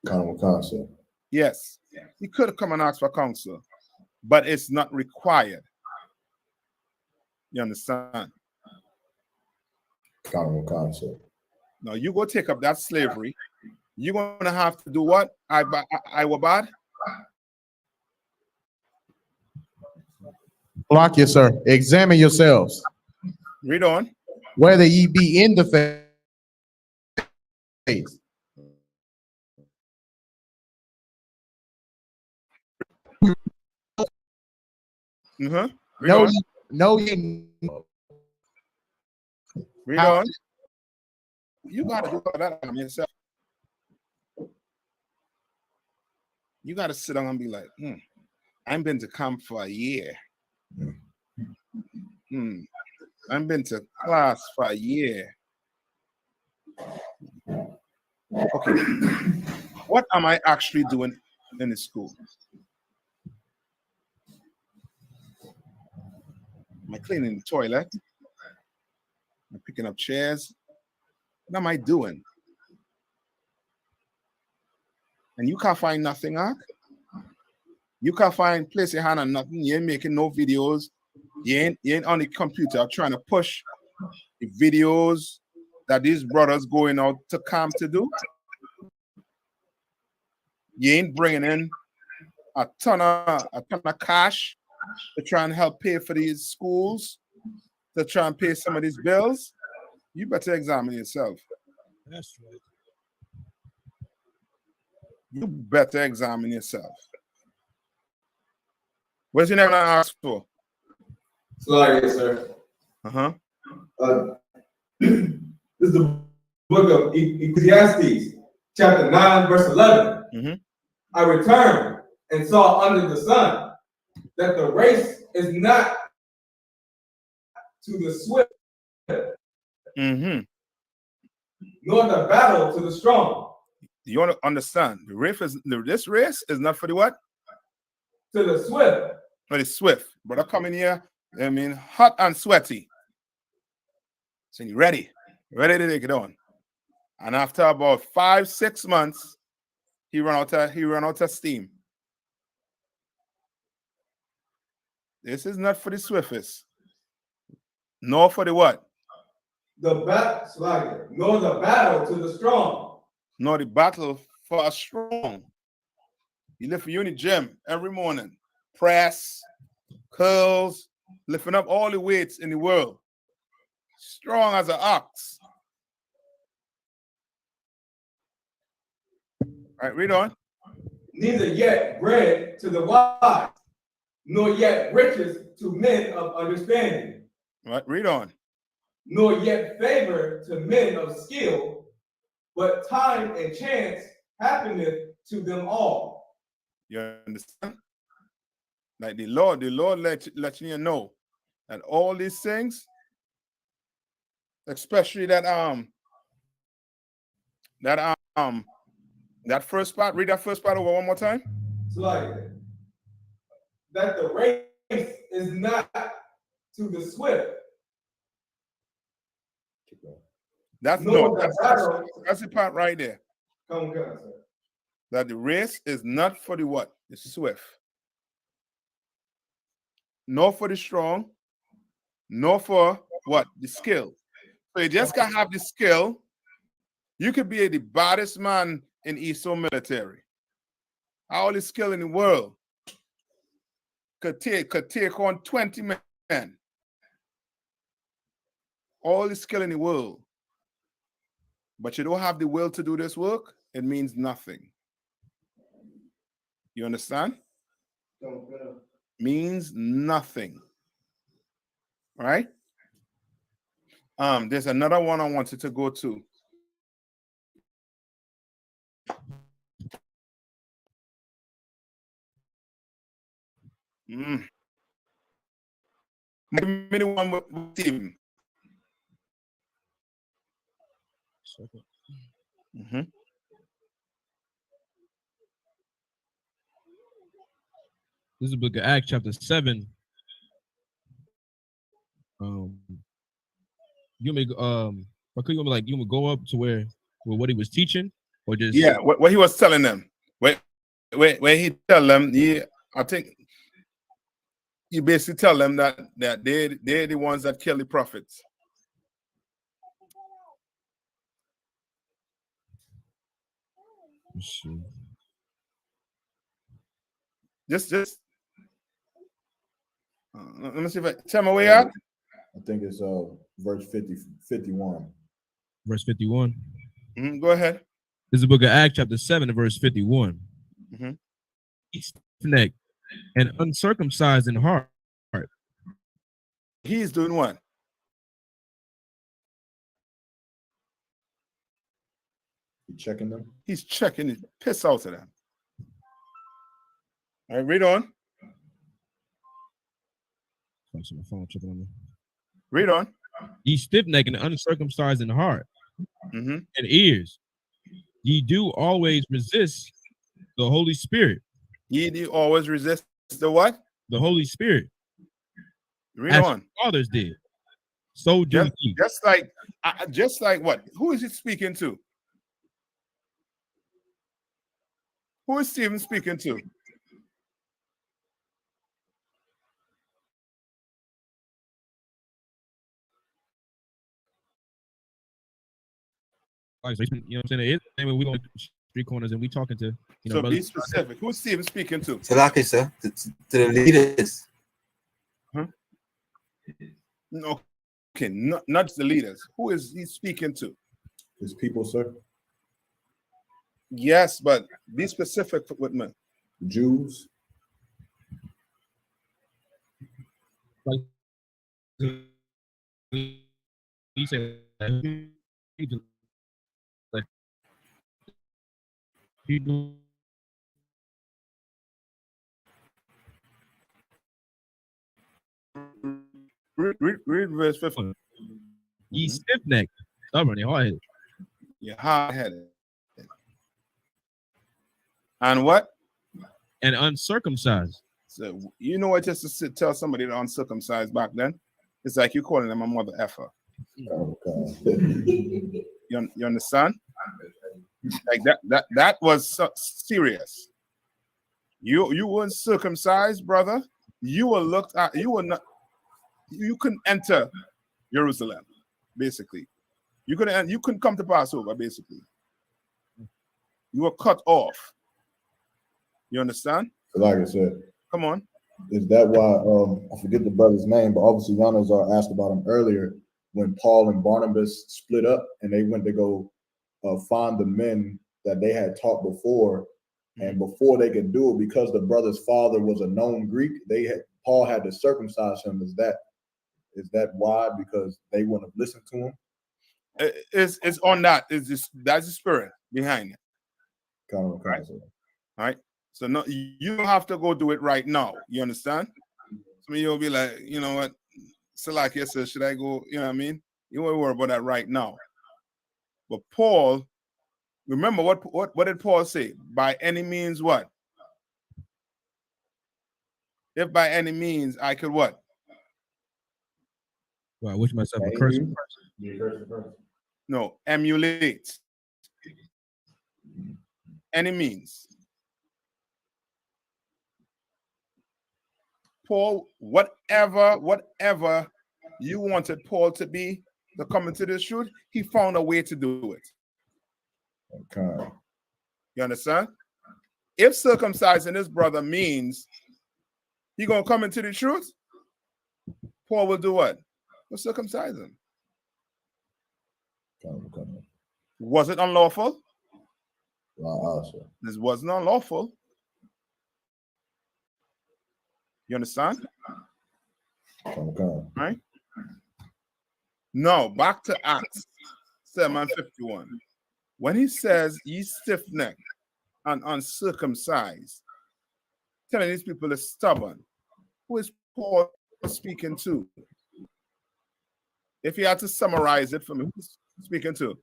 Counsel. Yes, he could come and ask for counsel, but it's not required. You understand? Counsel. Now you go take up that slavery. You're gonna have to do what? I Block you, sir. Examine yourselves. Read on. Whether ye be in the faith. No, ye. Read on. You gotta do that on yourself. You gotta sit down and be like, I've been to camp for a year. I've been to class for a year. Okay. What am I actually doing in the school? Am I cleaning the toilet? Am I picking up chairs? What am I doing? And you can't find nothing, huh? You can't find place your hand on nothing. You ain't making no videos. You ain't on the computer trying to push the videos that these brothers going out to camp to do. You ain't bringing in a ton of cash to try and help pay for these schools, to try and pay some of these bills. You better examine yourself. That's right. You better examine yourself. What's your name I ask for? Slide, yes, sir. This is the book of Ecclesiastes, chapter 9, verse 11. I returned and saw under the sun that the race is not to the swift, nor the battle to the strong. You want to understand? This race is not for the what? To the swift. For the swift. Brother come in here, I mean, hot and sweaty. So you ready to take it on. And after about 5-6 months, he ran out of steam. This is not for the swiftest, nor for the what? Nor the battle to the strong. Nor the battle for a strong. You lift you in the gym every morning, press, curls, lifting up all the weights in the world, strong as an ox. All right, read on. Neither yet bread to the wise. nor yet riches to men of understanding. Right, read on. Nor yet favor to men of skill, but time and chance happeneth to them all. You understand? Like the Lord let you know that all these things, especially that first part, read that first part over one more time. It's like that the race is not to the swift. That's the part right there. Come on, sir. That the race is not for the what? The swift. Nor for the strong, nor for what? The skill. So you just gotta have the skill. You could be the baddest man in I.S.U.P. military. All the skill in the world could take on 20 men. All the skill in the world. But you don't have the will to do this work, it means nothing. You understand? Means nothing. Right? There's another one I wanted to go to. Maybe one with Stephen. This is the book of Acts, chapter 7. You may go up to where what he was teaching, or just what he was telling them. Where he tell them, I think you basically tell them that they're the ones that kill the prophets. Let's see. Just let me see if tell me where you at. I think it's verse 51. Verse 51. Go ahead. This is the book of Acts, chapter 7, verse 51. He's stiff-necked and uncircumcised in heart. He's doing what? You checking them? He's checking the piss out of them. All right, read on. Read on. Ye stiff-necked and uncircumcised in heart and ears. Ye do always resist the Holy Spirit. Ye do always resist the what? The Holy Spirit. Read as on. Fathers did. So do ye. Just like what? Who is it speaking to? Who is Stephen speaking to? Like, so, you know what I'm saying? Anyway, we on street corners and we talking to, so be specific. Who's Stephen speaking to? Salaki, sir, to the leaders. No, okay, not the leaders. Who is he speaking to? His people, sir. Yes, but be specific with me. Jews. Like, he said, people. Read verse 15. Ye stiff-necked, stubborn, and hard-headed. You're hard-headed. And what? And uncircumcised. So you know what? Just to tell somebody they're uncircumcised back then, it's like you calling them a mother effer. Oh, God. You understand? Like that was so serious. You weren't circumcised, brother. You were looked at. You were not. You couldn't enter Jerusalem, basically. You couldn't come to Passover, basically. You were cut off. You understand? Like I said. Come on. Is that why I forget the brother's name, but obviously Yanaz asked about him earlier when Paul and Barnabas split up and they went to go find the men that they had taught before And before they could do it, because the brother's father was a known Greek, Paul had to circumcise him. Is that why? Because they wouldn't have listened to him? It's on that. That's the spirit behind it. Right. All right. So no, you don't have to go do it right now. You understand? Some of you'll be like, you know what? Salakia says, should I go? You know what I mean? You won't worry about that right now. But Paul, remember what did Paul say? By any means, what? If by any means I could what? Well, I wish myself a curse. No, emulate. Any means. Paul, whatever you wanted Paul to be, to come into this truth, he found a way to do it. Okay. You understand? If circumcising this brother means he gonna come into the truth, Paul will do what? He'll circumcise him. Okay. Was it unlawful? Sure. This wasn't unlawful. You understand? Okay. Right? No, back to Acts 7:51. When he says ye stiff-necked and uncircumcised, telling these people are stubborn, who is Paul speaking to? If he had to summarize it for me, who's speaking to?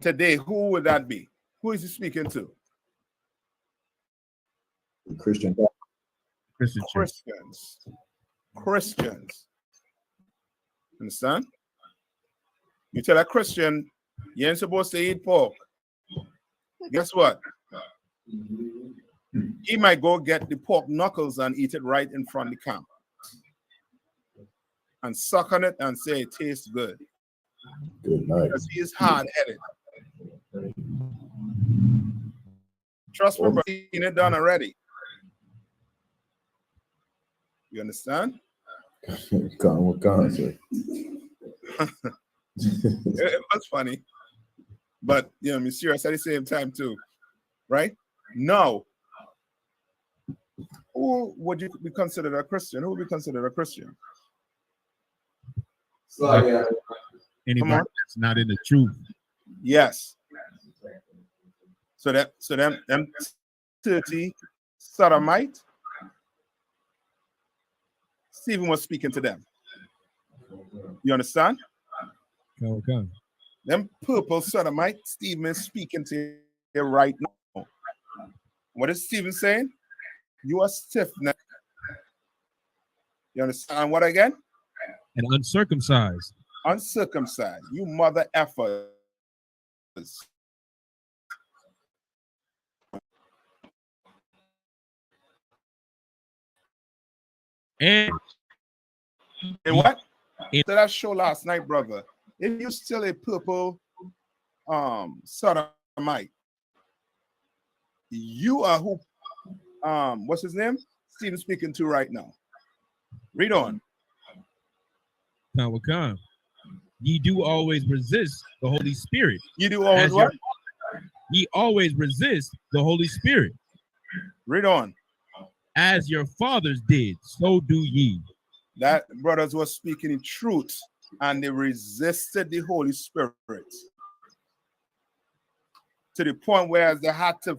Today, who would that be? Who is he speaking to? Christians. Understand? You tell a Christian you ain't supposed to eat pork. Guess what? He might go get the pork knuckles and eat it right in front of the camp. And suck on it and say it tastes good. Good night. Because he is hard-headed. Trust me, bro, he's seen it done already. You understand? It was funny. But, you know, I'm serious at the same time, too. Right? Now, who would you be considered a Christian? Who would be considered a Christian? Anybody that's not in the truth. Yes. So them 30 Sodomite, Stephen was speaking to them. You understand? Okay. Them purple Sodomite, Stephen is speaking to you right now. What is Stephen saying? You are stiff-necked. You understand what again? And uncircumcised. Uncircumcised. You mother effers. And what? So that show last night, brother. If you still a purple Sodomite, you are who what's his name? Stephen speaking to right now. Read on. Khan. Ye do always resist the Holy Spirit. You do always what? Ye always resist the Holy Spirit. Read on. As your fathers did, so do ye. That brothers were speaking in truth, and they resisted the Holy Spirit to the point where they had to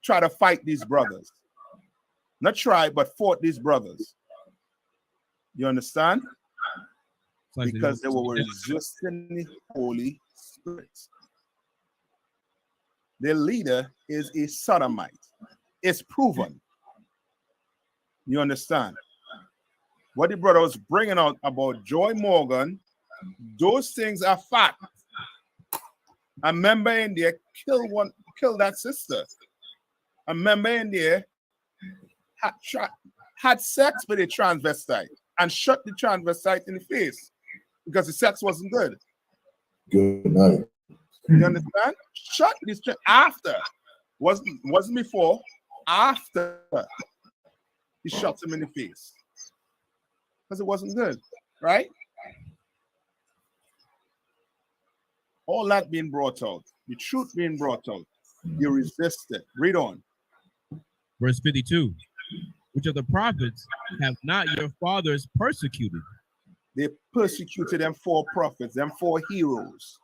try to fight these brothers. Not try, but fought these brothers. You understand? Because they were resisting the Holy Spirit. Their leader is a Sodomite. It's proven. You understand? What the brother was bringing out about Joy Morgan, those things are fact. A member in there killed that sister. A member in there had sex with a transvestite and shot the transvestite in the face because the sex wasn't good. Good night. You understand? Shot this after. Wasn't before. After he shot him in the face. Because it wasn't good, right? All that being brought out, the truth being brought out, you resist it. Read on. Verse 52. Which of the prophets have not your fathers persecuted? They persecuted them 4 prophets, them 4 heroes.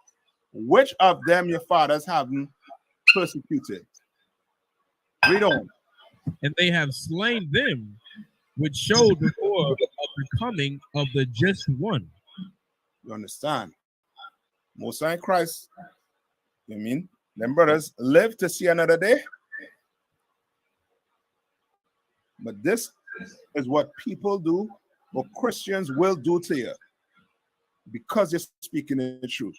Which of them your fathers haven't persecuted? Read on. And they have slain them which showed before of the coming of the just one. You understand? Most High Christ, you mean? Them brothers live to see another day. But this is what people do, what Christians will do to you because you're speaking the truth.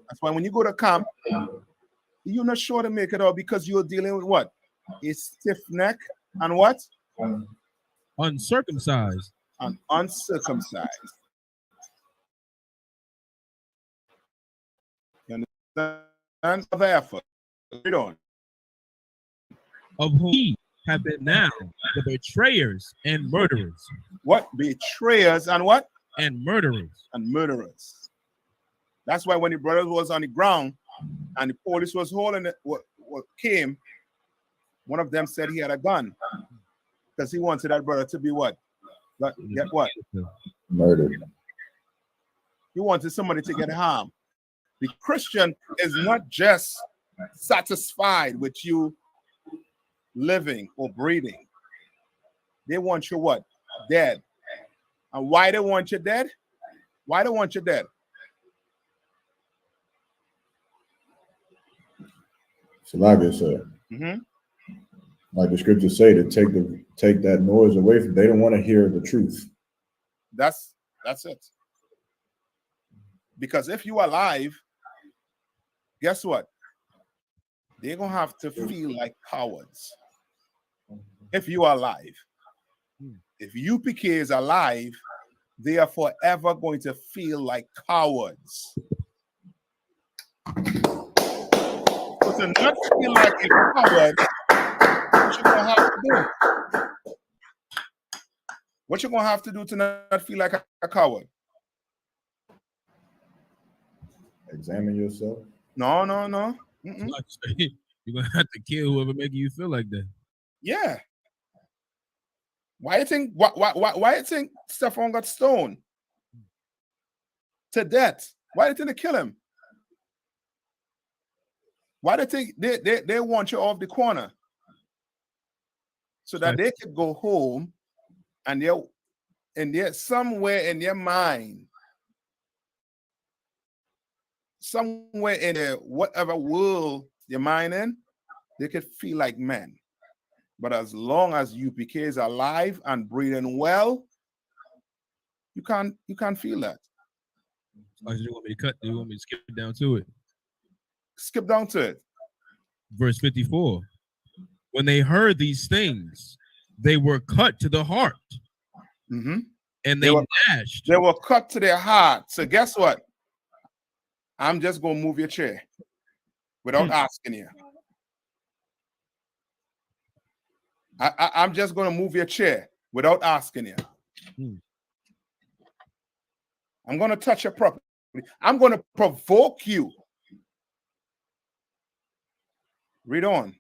That's why when you go to camp, you're not sure to make it out because you're dealing with what? A stiff neck and what? Uncircumcised. And uncircumcised. You understand? Therefore, read on. Of whom ye have been now the betrayers and murderers. What? Betrayers and what? And murderers. And murderers. That's why when the brothers was on the ground and the police was holding it, what came, one of them said he had a gun because he wanted that brother to be what? Get what? Murdered. He wanted somebody to get harmed. The Christian is not just satisfied with you living or breathing. They want you what? Dead. And why they want you dead? Why they want you dead? So like I said, like the scriptures say, to take that noise away from, they don't want to hear the truth. That's it. Because if you are alive, guess what? They're gonna have to feel like cowards. If you are alive. If UPK is alive, they are forever going to feel like cowards. But to not feel like a coward, what you gonna have to do? What you gonna have to do to not feel like a coward? Examine yourself. No. You're gonna have to kill whoever making you feel like that. Yeah. Why you think why you think Stephen got stoned to death? Why do you think they kill him? Why do you think they want you off the corner? So that they could go home and they're somewhere in their mind, somewhere in their whatever world your mind in, they could feel like men. But as long as UPK is alive and breathing well, you can't feel that. Do you want me to cut? Do you want me to skip down to it? Skip down to it. Verse 54. When they heard these things, they were cut to the heart. And they gnashed. They were cut to their heart. So guess what? I'm just gonna move your chair without asking you. I'm just gonna move your chair without asking you. I'm gonna touch your property. I'm gonna provoke you. Read on.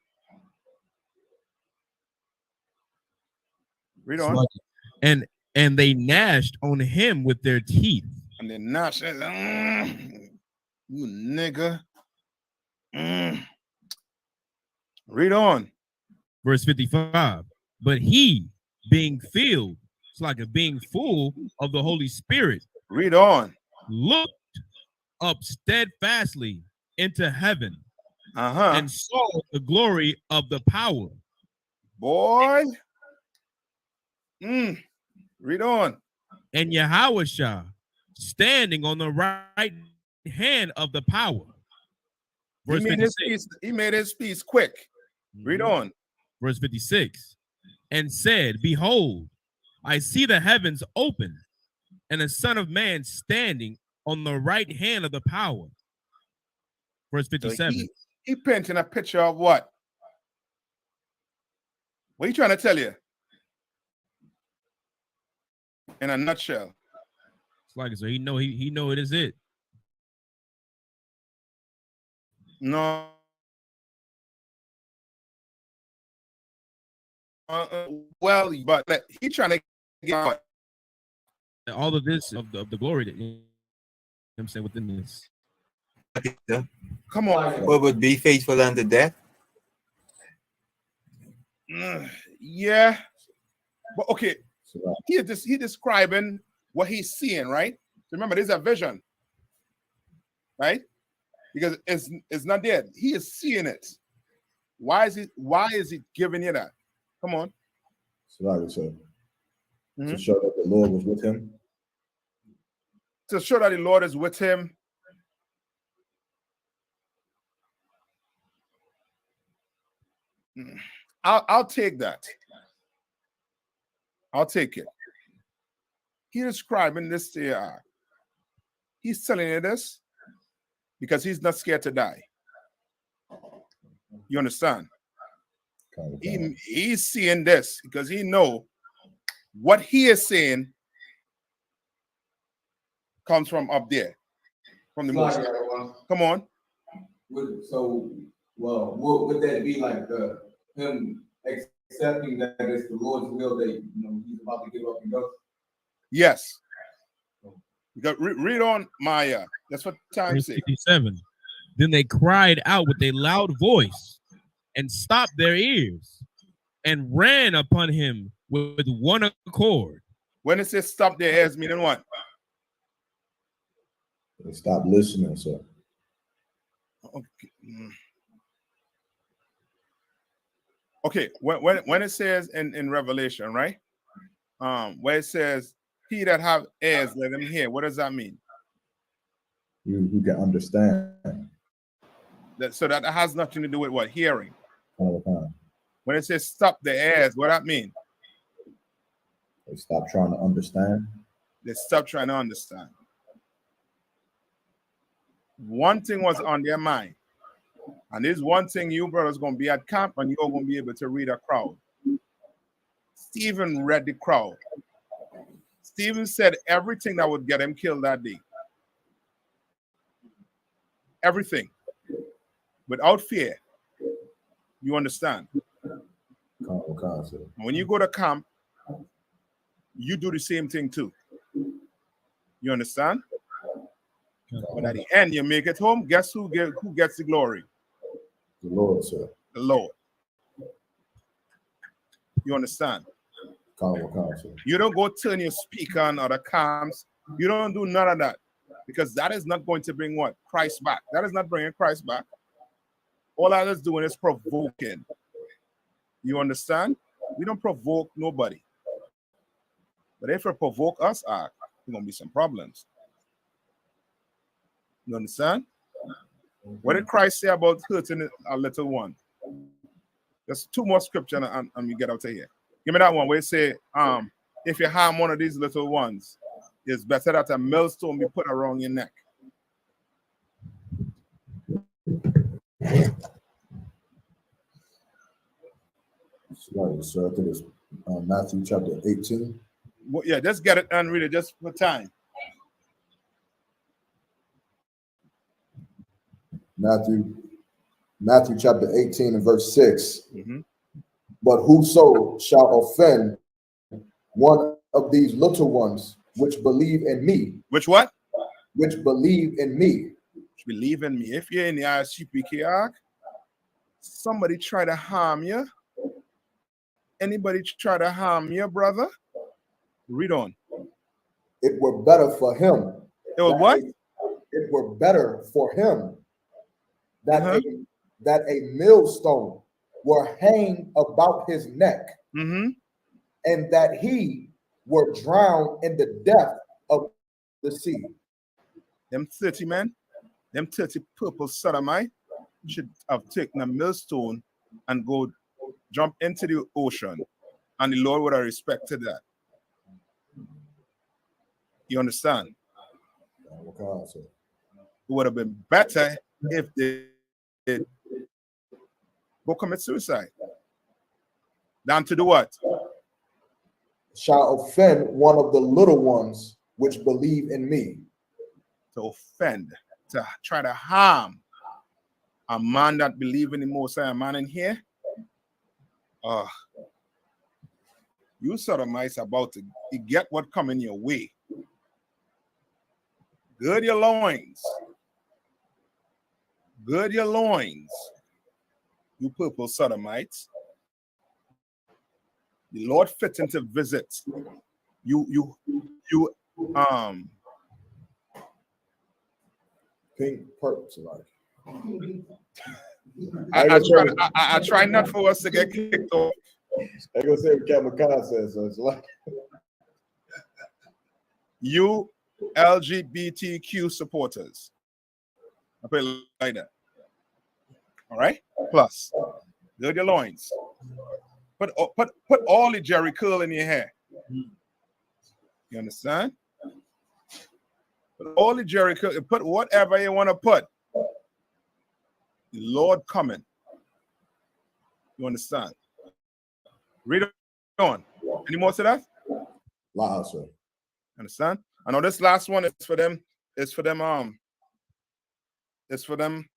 Read on. And they gnashed on him with their teeth. And they gnashed. You nigga. Read on. Verse 55. But he, being filled, it's like a being full of the Holy Spirit. Read on. Looked up steadfastly into heaven and saw the glory of the power. Boy. Read on. And Yahushua standing on the right hand of the power. Verse he made his peace quick. Read on. Verse 56. And said, behold, I see the heavens open and the Son of Man standing on the right hand of the power. Verse 57. So he painting a picture of what? What are you trying to tell you? In a nutshell. It's like so he know it is it. No. Well, but he trying to get what? All of this of the glory that, you know what I'm saying, within this. Come on. What would be faithful unto death? Yeah. But okay. He describing what he's seeing, right? Remember, there's a vision, right? Because it's not there. He is seeing it. Why is he giving you that? Come on. So to show that the Lord was with him. To show that the Lord is with him. I'll take that. I'll take it. He's describing this here. He's telling you this because he's not scared to die. You understand? He's seeing this because he know what he is saying comes from up there, from the most. Come on. So, well, what would that be like? Him accepting that it's the Lord's will that he's about to give up and go? Yes. Because read on Maya. That's what time says. 57. Then they cried out with a loud voice and stopped their ears and ran upon him with one accord. When it says stop their ears, meaning what? They stopped listening, sir. Okay. Okay. When it says in Revelation, right? Where it says, "He that have ears, let him hear." What does that mean? You can understand. So that has nothing to do with what? Hearing. All the time. When it says stop the ears, what that mean? They stop trying to understand. They stop trying to understand. One thing was on their mind. And there's one thing you brothers going to be at camp and you're going to be able to read a crowd. Stephen read the crowd. Stephen said everything that would get him killed that day. Everything. Without fear. You understand? When you go to camp, you do the same thing too. You understand? But at the end, you make it home. Guess who gets the glory? The Lord, sir. The Lord. You understand? You don't go turn your speaker on other camps. You don't do none of that. Because that is not going to bring what? Christ back. That is not bringing Christ back. All that is doing is provoking. You understand? We don't provoke nobody. But if you provoke us, there's going to be some problems. You understand? What did Christ say about hurting a little one? There's two more scriptures and we get out of here. Give me that one where it say, if you harm one of these little ones, it's better that a millstone be put around your neck. So I think it's Matthew chapter 18. Well, yeah, just get it and read it just for time. Matthew chapter 18 and verse 6. But whoso shall offend one of these little ones which believe in me. Which what? Which believe in me. Which believe in me. If you're in the I.S.U.P.K, somebody try to harm you. Anybody try to harm your brother? Read on. It were better for him. It was what? It were better for him that a millstone were hanged about his neck, and that he were drowned in the depth of the sea. Them 30 men, them 30 purple sodomite should have taken a millstone and go jump into the ocean, and the Lord would have respected that. You understand? It would have been better if they did go commit suicide than to do what? Shall offend one of the little ones which believe in me. To offend, to try to harm a man that believe in the Most High, a man in here, you sodomites about to get what coming your way. Gird your loins. Gird your loins, you purple sodomites. The Lord fitting to visit you pink purples like. I try not for us to get kicked off. I gonna say what Captain Khan says, so it's like you LGBTQ supporters. I put it like that. All right. Plus, gird your loins. Put all the Jerry curl in your hair. You understand? Put all the Jerry curl. Put whatever you want to put. The Lord coming. You understand? Read on. Any more to that? loud, sir. Understand? I know this last one is for them. It's for them. It's for them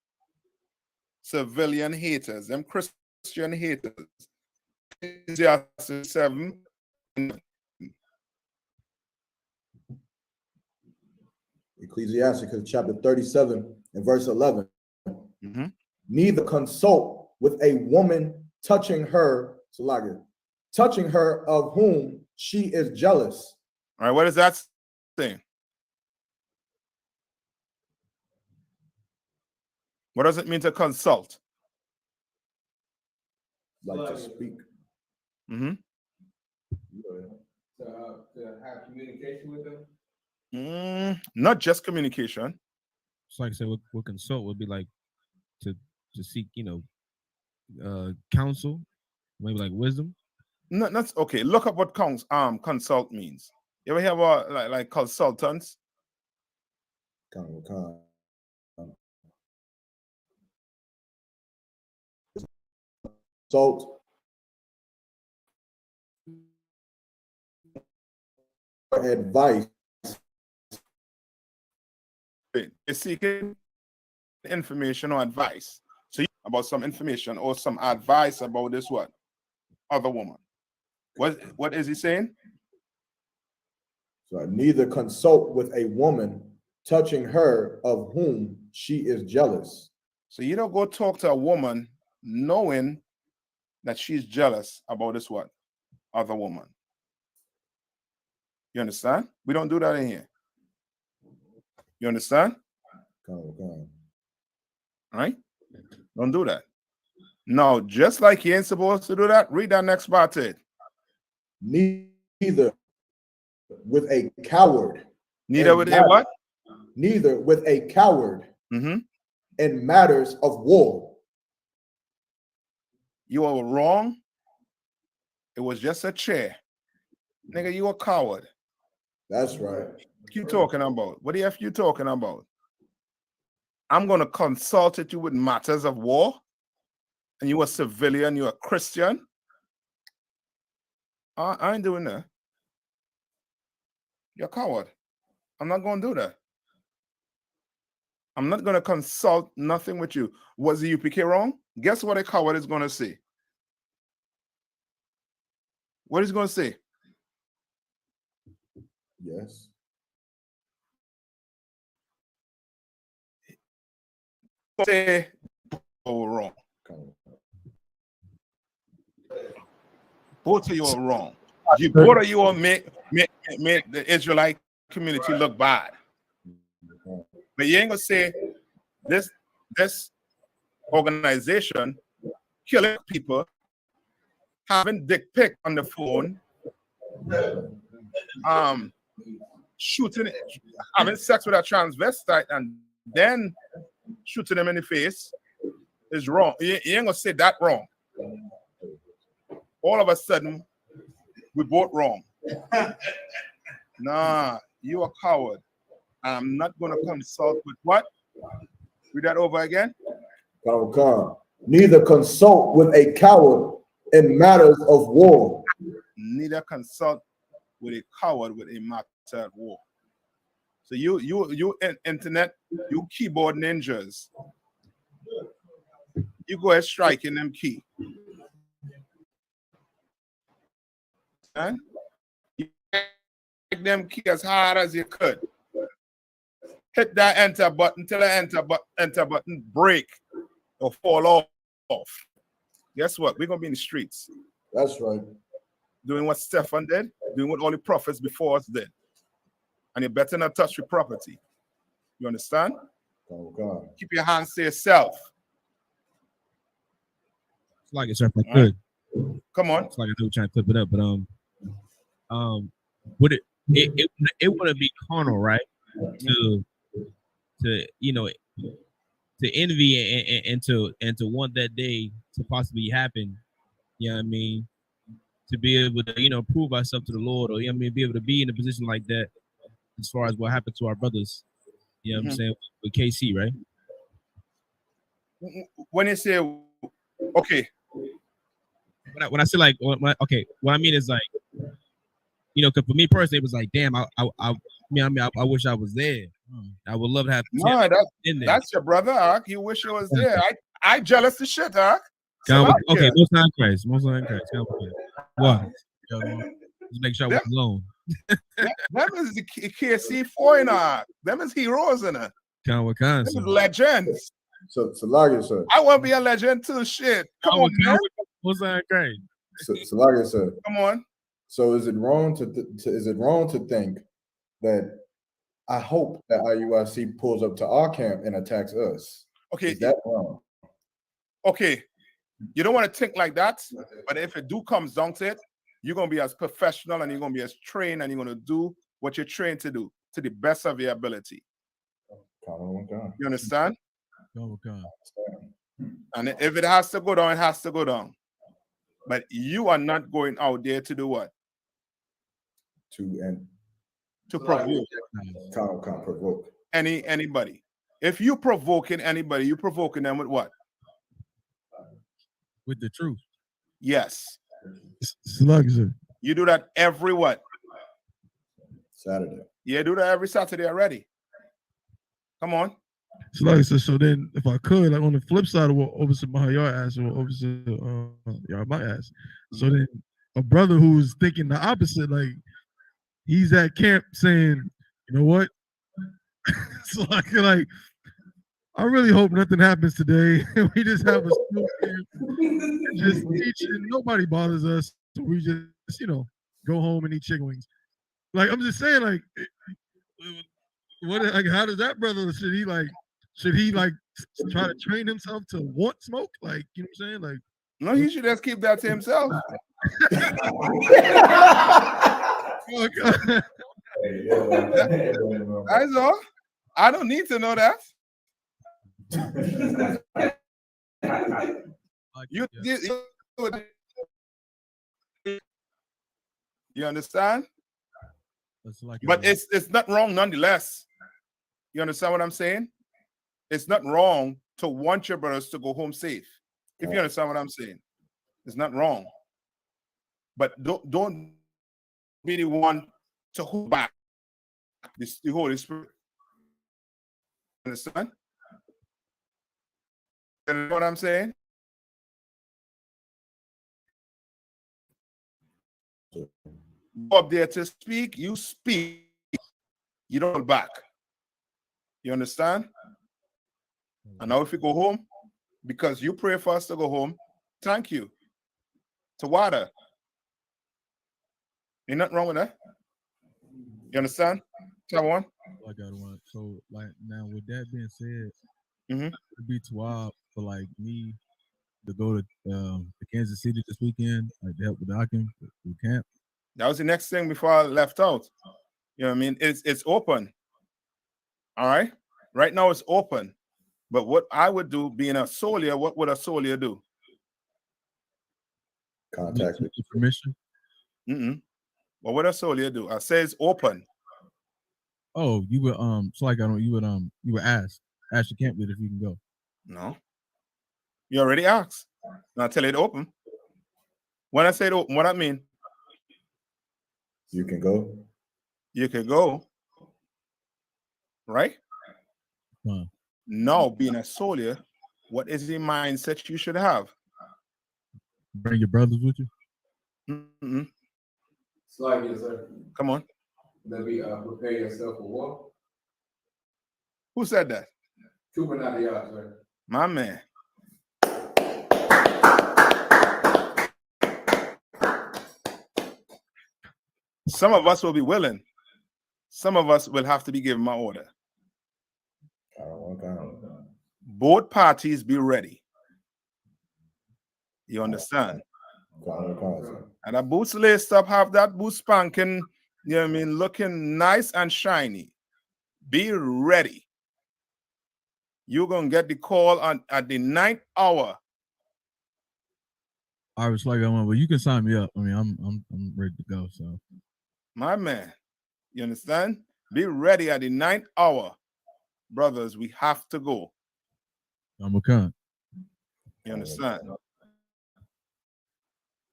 civilian haters, them Christian haters. Ecclesiastes 7. Ecclesiastes chapter 37 and verse 11. Mm-hmm. Neither consult with a woman touching her of whom she is jealous. All right, what is that saying? What does it mean to consult? Like to speak. Mm-hmm. To have communication with them? Not just communication. So like I said, what consult would be like to seek, counsel, maybe like wisdom. No, that's okay. Look up what consult means. You ever hear about like consultants? Consult. Advice. They're seeking information or advice. So about some information or some advice about this what? Other woman. What is he saying? So neither consult with a woman touching her of whom she is jealous. So you don't go talk to a woman knowing that she's jealous about this what? Other woman. You understand? We don't do that in here. You understand? All right? Don't do that. No, just like you ain't supposed to do that, read that next part to it. Neither with a coward. Neither with a what? Neither with a coward in matters of war. You are wrong. It was just a chair. Nigga, you a coward. That's right. What you talking about? What the F you talking about? I'm going to consult you with matters of war. And you a civilian, you a Christian. I ain't doing that. You're a coward. I'm not going to do that. I'm not going to consult nothing with you. Was the UPK wrong? Guess what a coward is going to say? What is he going to say? Yes. Say wrong. Both of you are wrong. Both of you are make the Israelite community look bad. But you ain't gonna say this organization killing people, having dick pic on the phone, shooting, having sex with a transvestite, and then shooting them in the face is wrong. You ain't gonna say that wrong. All of a sudden, we both wrong. Nah, you a coward. I'm not gonna consult with what? Read that over again. Neither consult with a coward in matters of war. Neither consult with a coward with a matter of war. So you internet, you keyboard ninjas. you go ahead striking them key. And you strike them key as hard as you could. Hit that enter button till the enter button break or fall off. Guess what? We're gonna be in the streets. That's right. Doing what Stephen did, doing what all the prophets before us did. And you better not touch your property. You understand? Oh God. Keep your hands to yourself. It's like it's if I could. Come on. It's like I do trying to clip it up, but would it wouldn't be carnal, right? To you know, to envy and to want that day to possibly happen. You know what I mean? To be able to, you know, prove ourselves to the Lord, or you know what I mean, be able to be in a position like that as far as what happened to our brothers. You know what I'm saying? With KC, right? When you say okay. When I say like okay, what I mean is like, you know, because for me personally, it was like, damn, I wish I was there. I would love to have that's your brother, Ark. You wish you was there. I jealous the shit, Ark. Okay, most high Christ. What? Just make sure I wasn't alone. Them is the KC4 in Ark. Them is heroes in it. Them is legends. So Salagia, sir. I want to be a legend too. Shit. Come on, man. Most high Christ. Salagia, sir. Come on. So is it wrong to think that I hope that IUIC pulls up to our camp and attacks us? Okay. Is that wrong? Okay. You don't want to think like that, but if it comes down to it, you're going to be as professional and you're going to be as trained and you're going to do what you're trained to do to the best of your ability. You understand? And if it has to go down, it has to go down. But you are not going out there to do what? To provoke. Can't provoke anybody. If you provoking anybody, you provoking them with what? With the truth. Yes. Slugs. You do that every what? Saturday. Yeah, do that every Saturday already. Come on. So then, if I could, like on the flip side of what Officer Mahayar asked, or what Officer might ask, so then a brother who's thinking the opposite, like he's at camp saying, you know what? So like, I really hope nothing happens today. We just have a school camp, just teaching. Nobody bothers us. So we just, you know, go home and eat chicken wings. Like I'm just saying, like, what? Like, how does that brother? Should he try to train himself to want smoke? Like, you know what I'm saying? Like, no, he should just keep that to himself. That's all. I don't need to know that. You understand? But it's not wrong nonetheless. You understand what I'm saying? It's not wrong to want your brothers to go home safe. If you understand what I'm saying, it's not wrong. But don't be the one to hold back the Holy Spirit. Understand? You know what I'm saying? Go up there to speak, you speak. You don't hold back. You understand? And now if you go home, because you pray for us to go home, thank you. To water. Ain't nothing wrong with that. You understand? Tell one. I got one. So like now with that being said, it'd be too wild for like me to go to Kansas City this weekend, like to help with the Akim camp. That was the next thing before I left out. You know what I mean? It's open. All right. Right now it's open. But what I would do, being a soldier, what would a soldier do? Contact with permission. What would a soldier do? I say it's open. Oh, you would so like you would ask the camp leader if you can go. No. You already asked. Now tell it open. When I say it open, what I mean? You can go. You can go. Right? No, being a soldier, What is the mindset you should have? Bring your brothers with you. Mm-hmm. Slide it, sir. Come on. Let me prepare yourself for war. Who said that? Trooping out of y'all, sir. My man. Some of us will be willing. Some of us will have to be given my order. Both parties be ready. You understand? And the boots laced up, have that boot spanking, you know what I mean, looking nice and shiny. Be ready. You're going to get the call at the 9th hour. I was like, well, you can sign me up. I mean, I'm ready to go. So, my man, you understand? Be ready at the 9th hour, brothers. We have to go. I'm a cunt. You understand?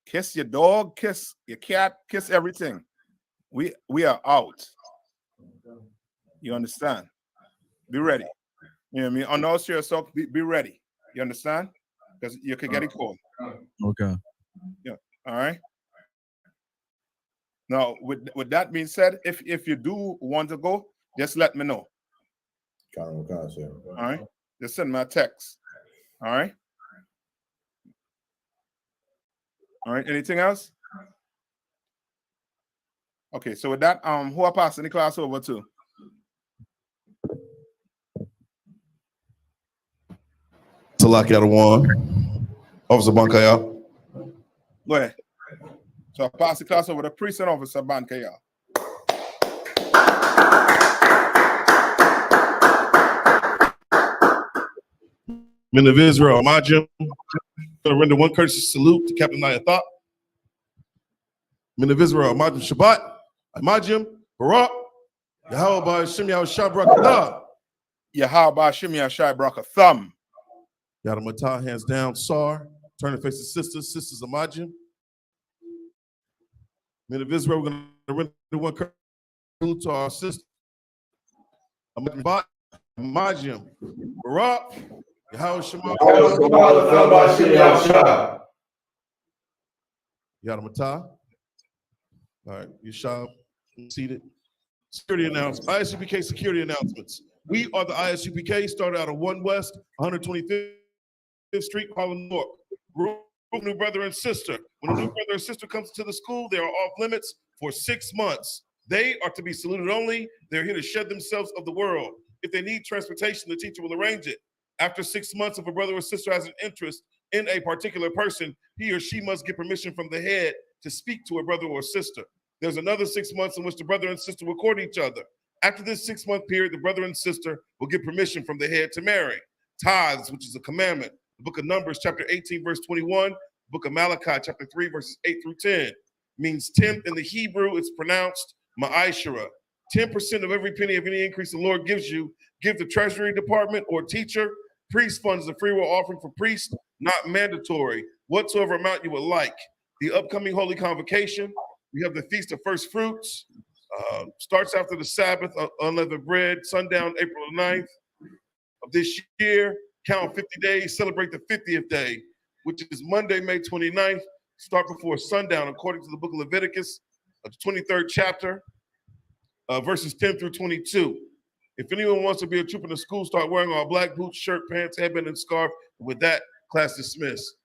Kiss your dog, kiss your cat, kiss everything. We are out. You understand? Be ready. You know what I mean? Announce yourself. Be ready. You understand? Because you could get a call. Okay. Yeah. All right. Now, with that being said, if you do want to go, just let me know. All right. Just send me a text. All right. All right. Anything else? Okay. So with that, who are passing the class over to? Talaki Adawan, Officer Bankaya. Go ahead. So I pass the class over to Priest and Officer Bankaya. Men of Israel, Majim, I'm going to render one courtesy salute to Captain I.S.U.P.K. Men of Israel, Majim Shabbat, Majim, Barak, Yahweh Ba'Shem Yahushua Brakatah. Yahweh Ba'Shem Yahushua Brakatah. Yadamatah, hands down, Sar. Turn and face the sisters of Majim. Men of Israel, we're going to render one courtesy salute to our sister. Majim, Barak, Yahweh Shema. Yadamatah. All right, Yeshua, seated. Security announcements. I.S.U.P.K. security announcements. We are the I.S.U.P.K. Started out of 1 West, 125th Street, Harlem, New York. Group of new brother and sister. When a new brother or sister comes to the school, they are off limits for 6 months. They are to be saluted only. They're here to shed themselves of the world. If they need transportation, the teacher will arrange it. After 6 months, if a brother or sister has an interest in a particular person, he or she must get permission from the head to speak to a brother or sister. There's another 6 months in which the brother and sister will court each other. After this 6-month period, the brother and sister will get permission from the head to marry. Tithes, which is a commandment. The book of Numbers, chapter 18, verse 21. Book of Malachi, chapter 3, verses 8 through 10. Means tenth in the Hebrew, it's pronounced ma'ashara. 10% of every penny of any increase the Lord gives you, give the treasury department or teacher. Priest funds the free will offering for priests, not mandatory. Whatsoever amount you would like. The upcoming Holy Convocation, we have the Feast of First Fruits. Starts after the Sabbath, unleavened bread, sundown April 9th of this year. Count 50 days, celebrate the 50th day, which is Monday, May 29th. Start before sundown, according to the book of Leviticus, the 23rd chapter, verses 10 through 22. If anyone wants to be a trooper in the school, start wearing all black boots, shirt, pants, headband, and scarf. With that, class dismissed.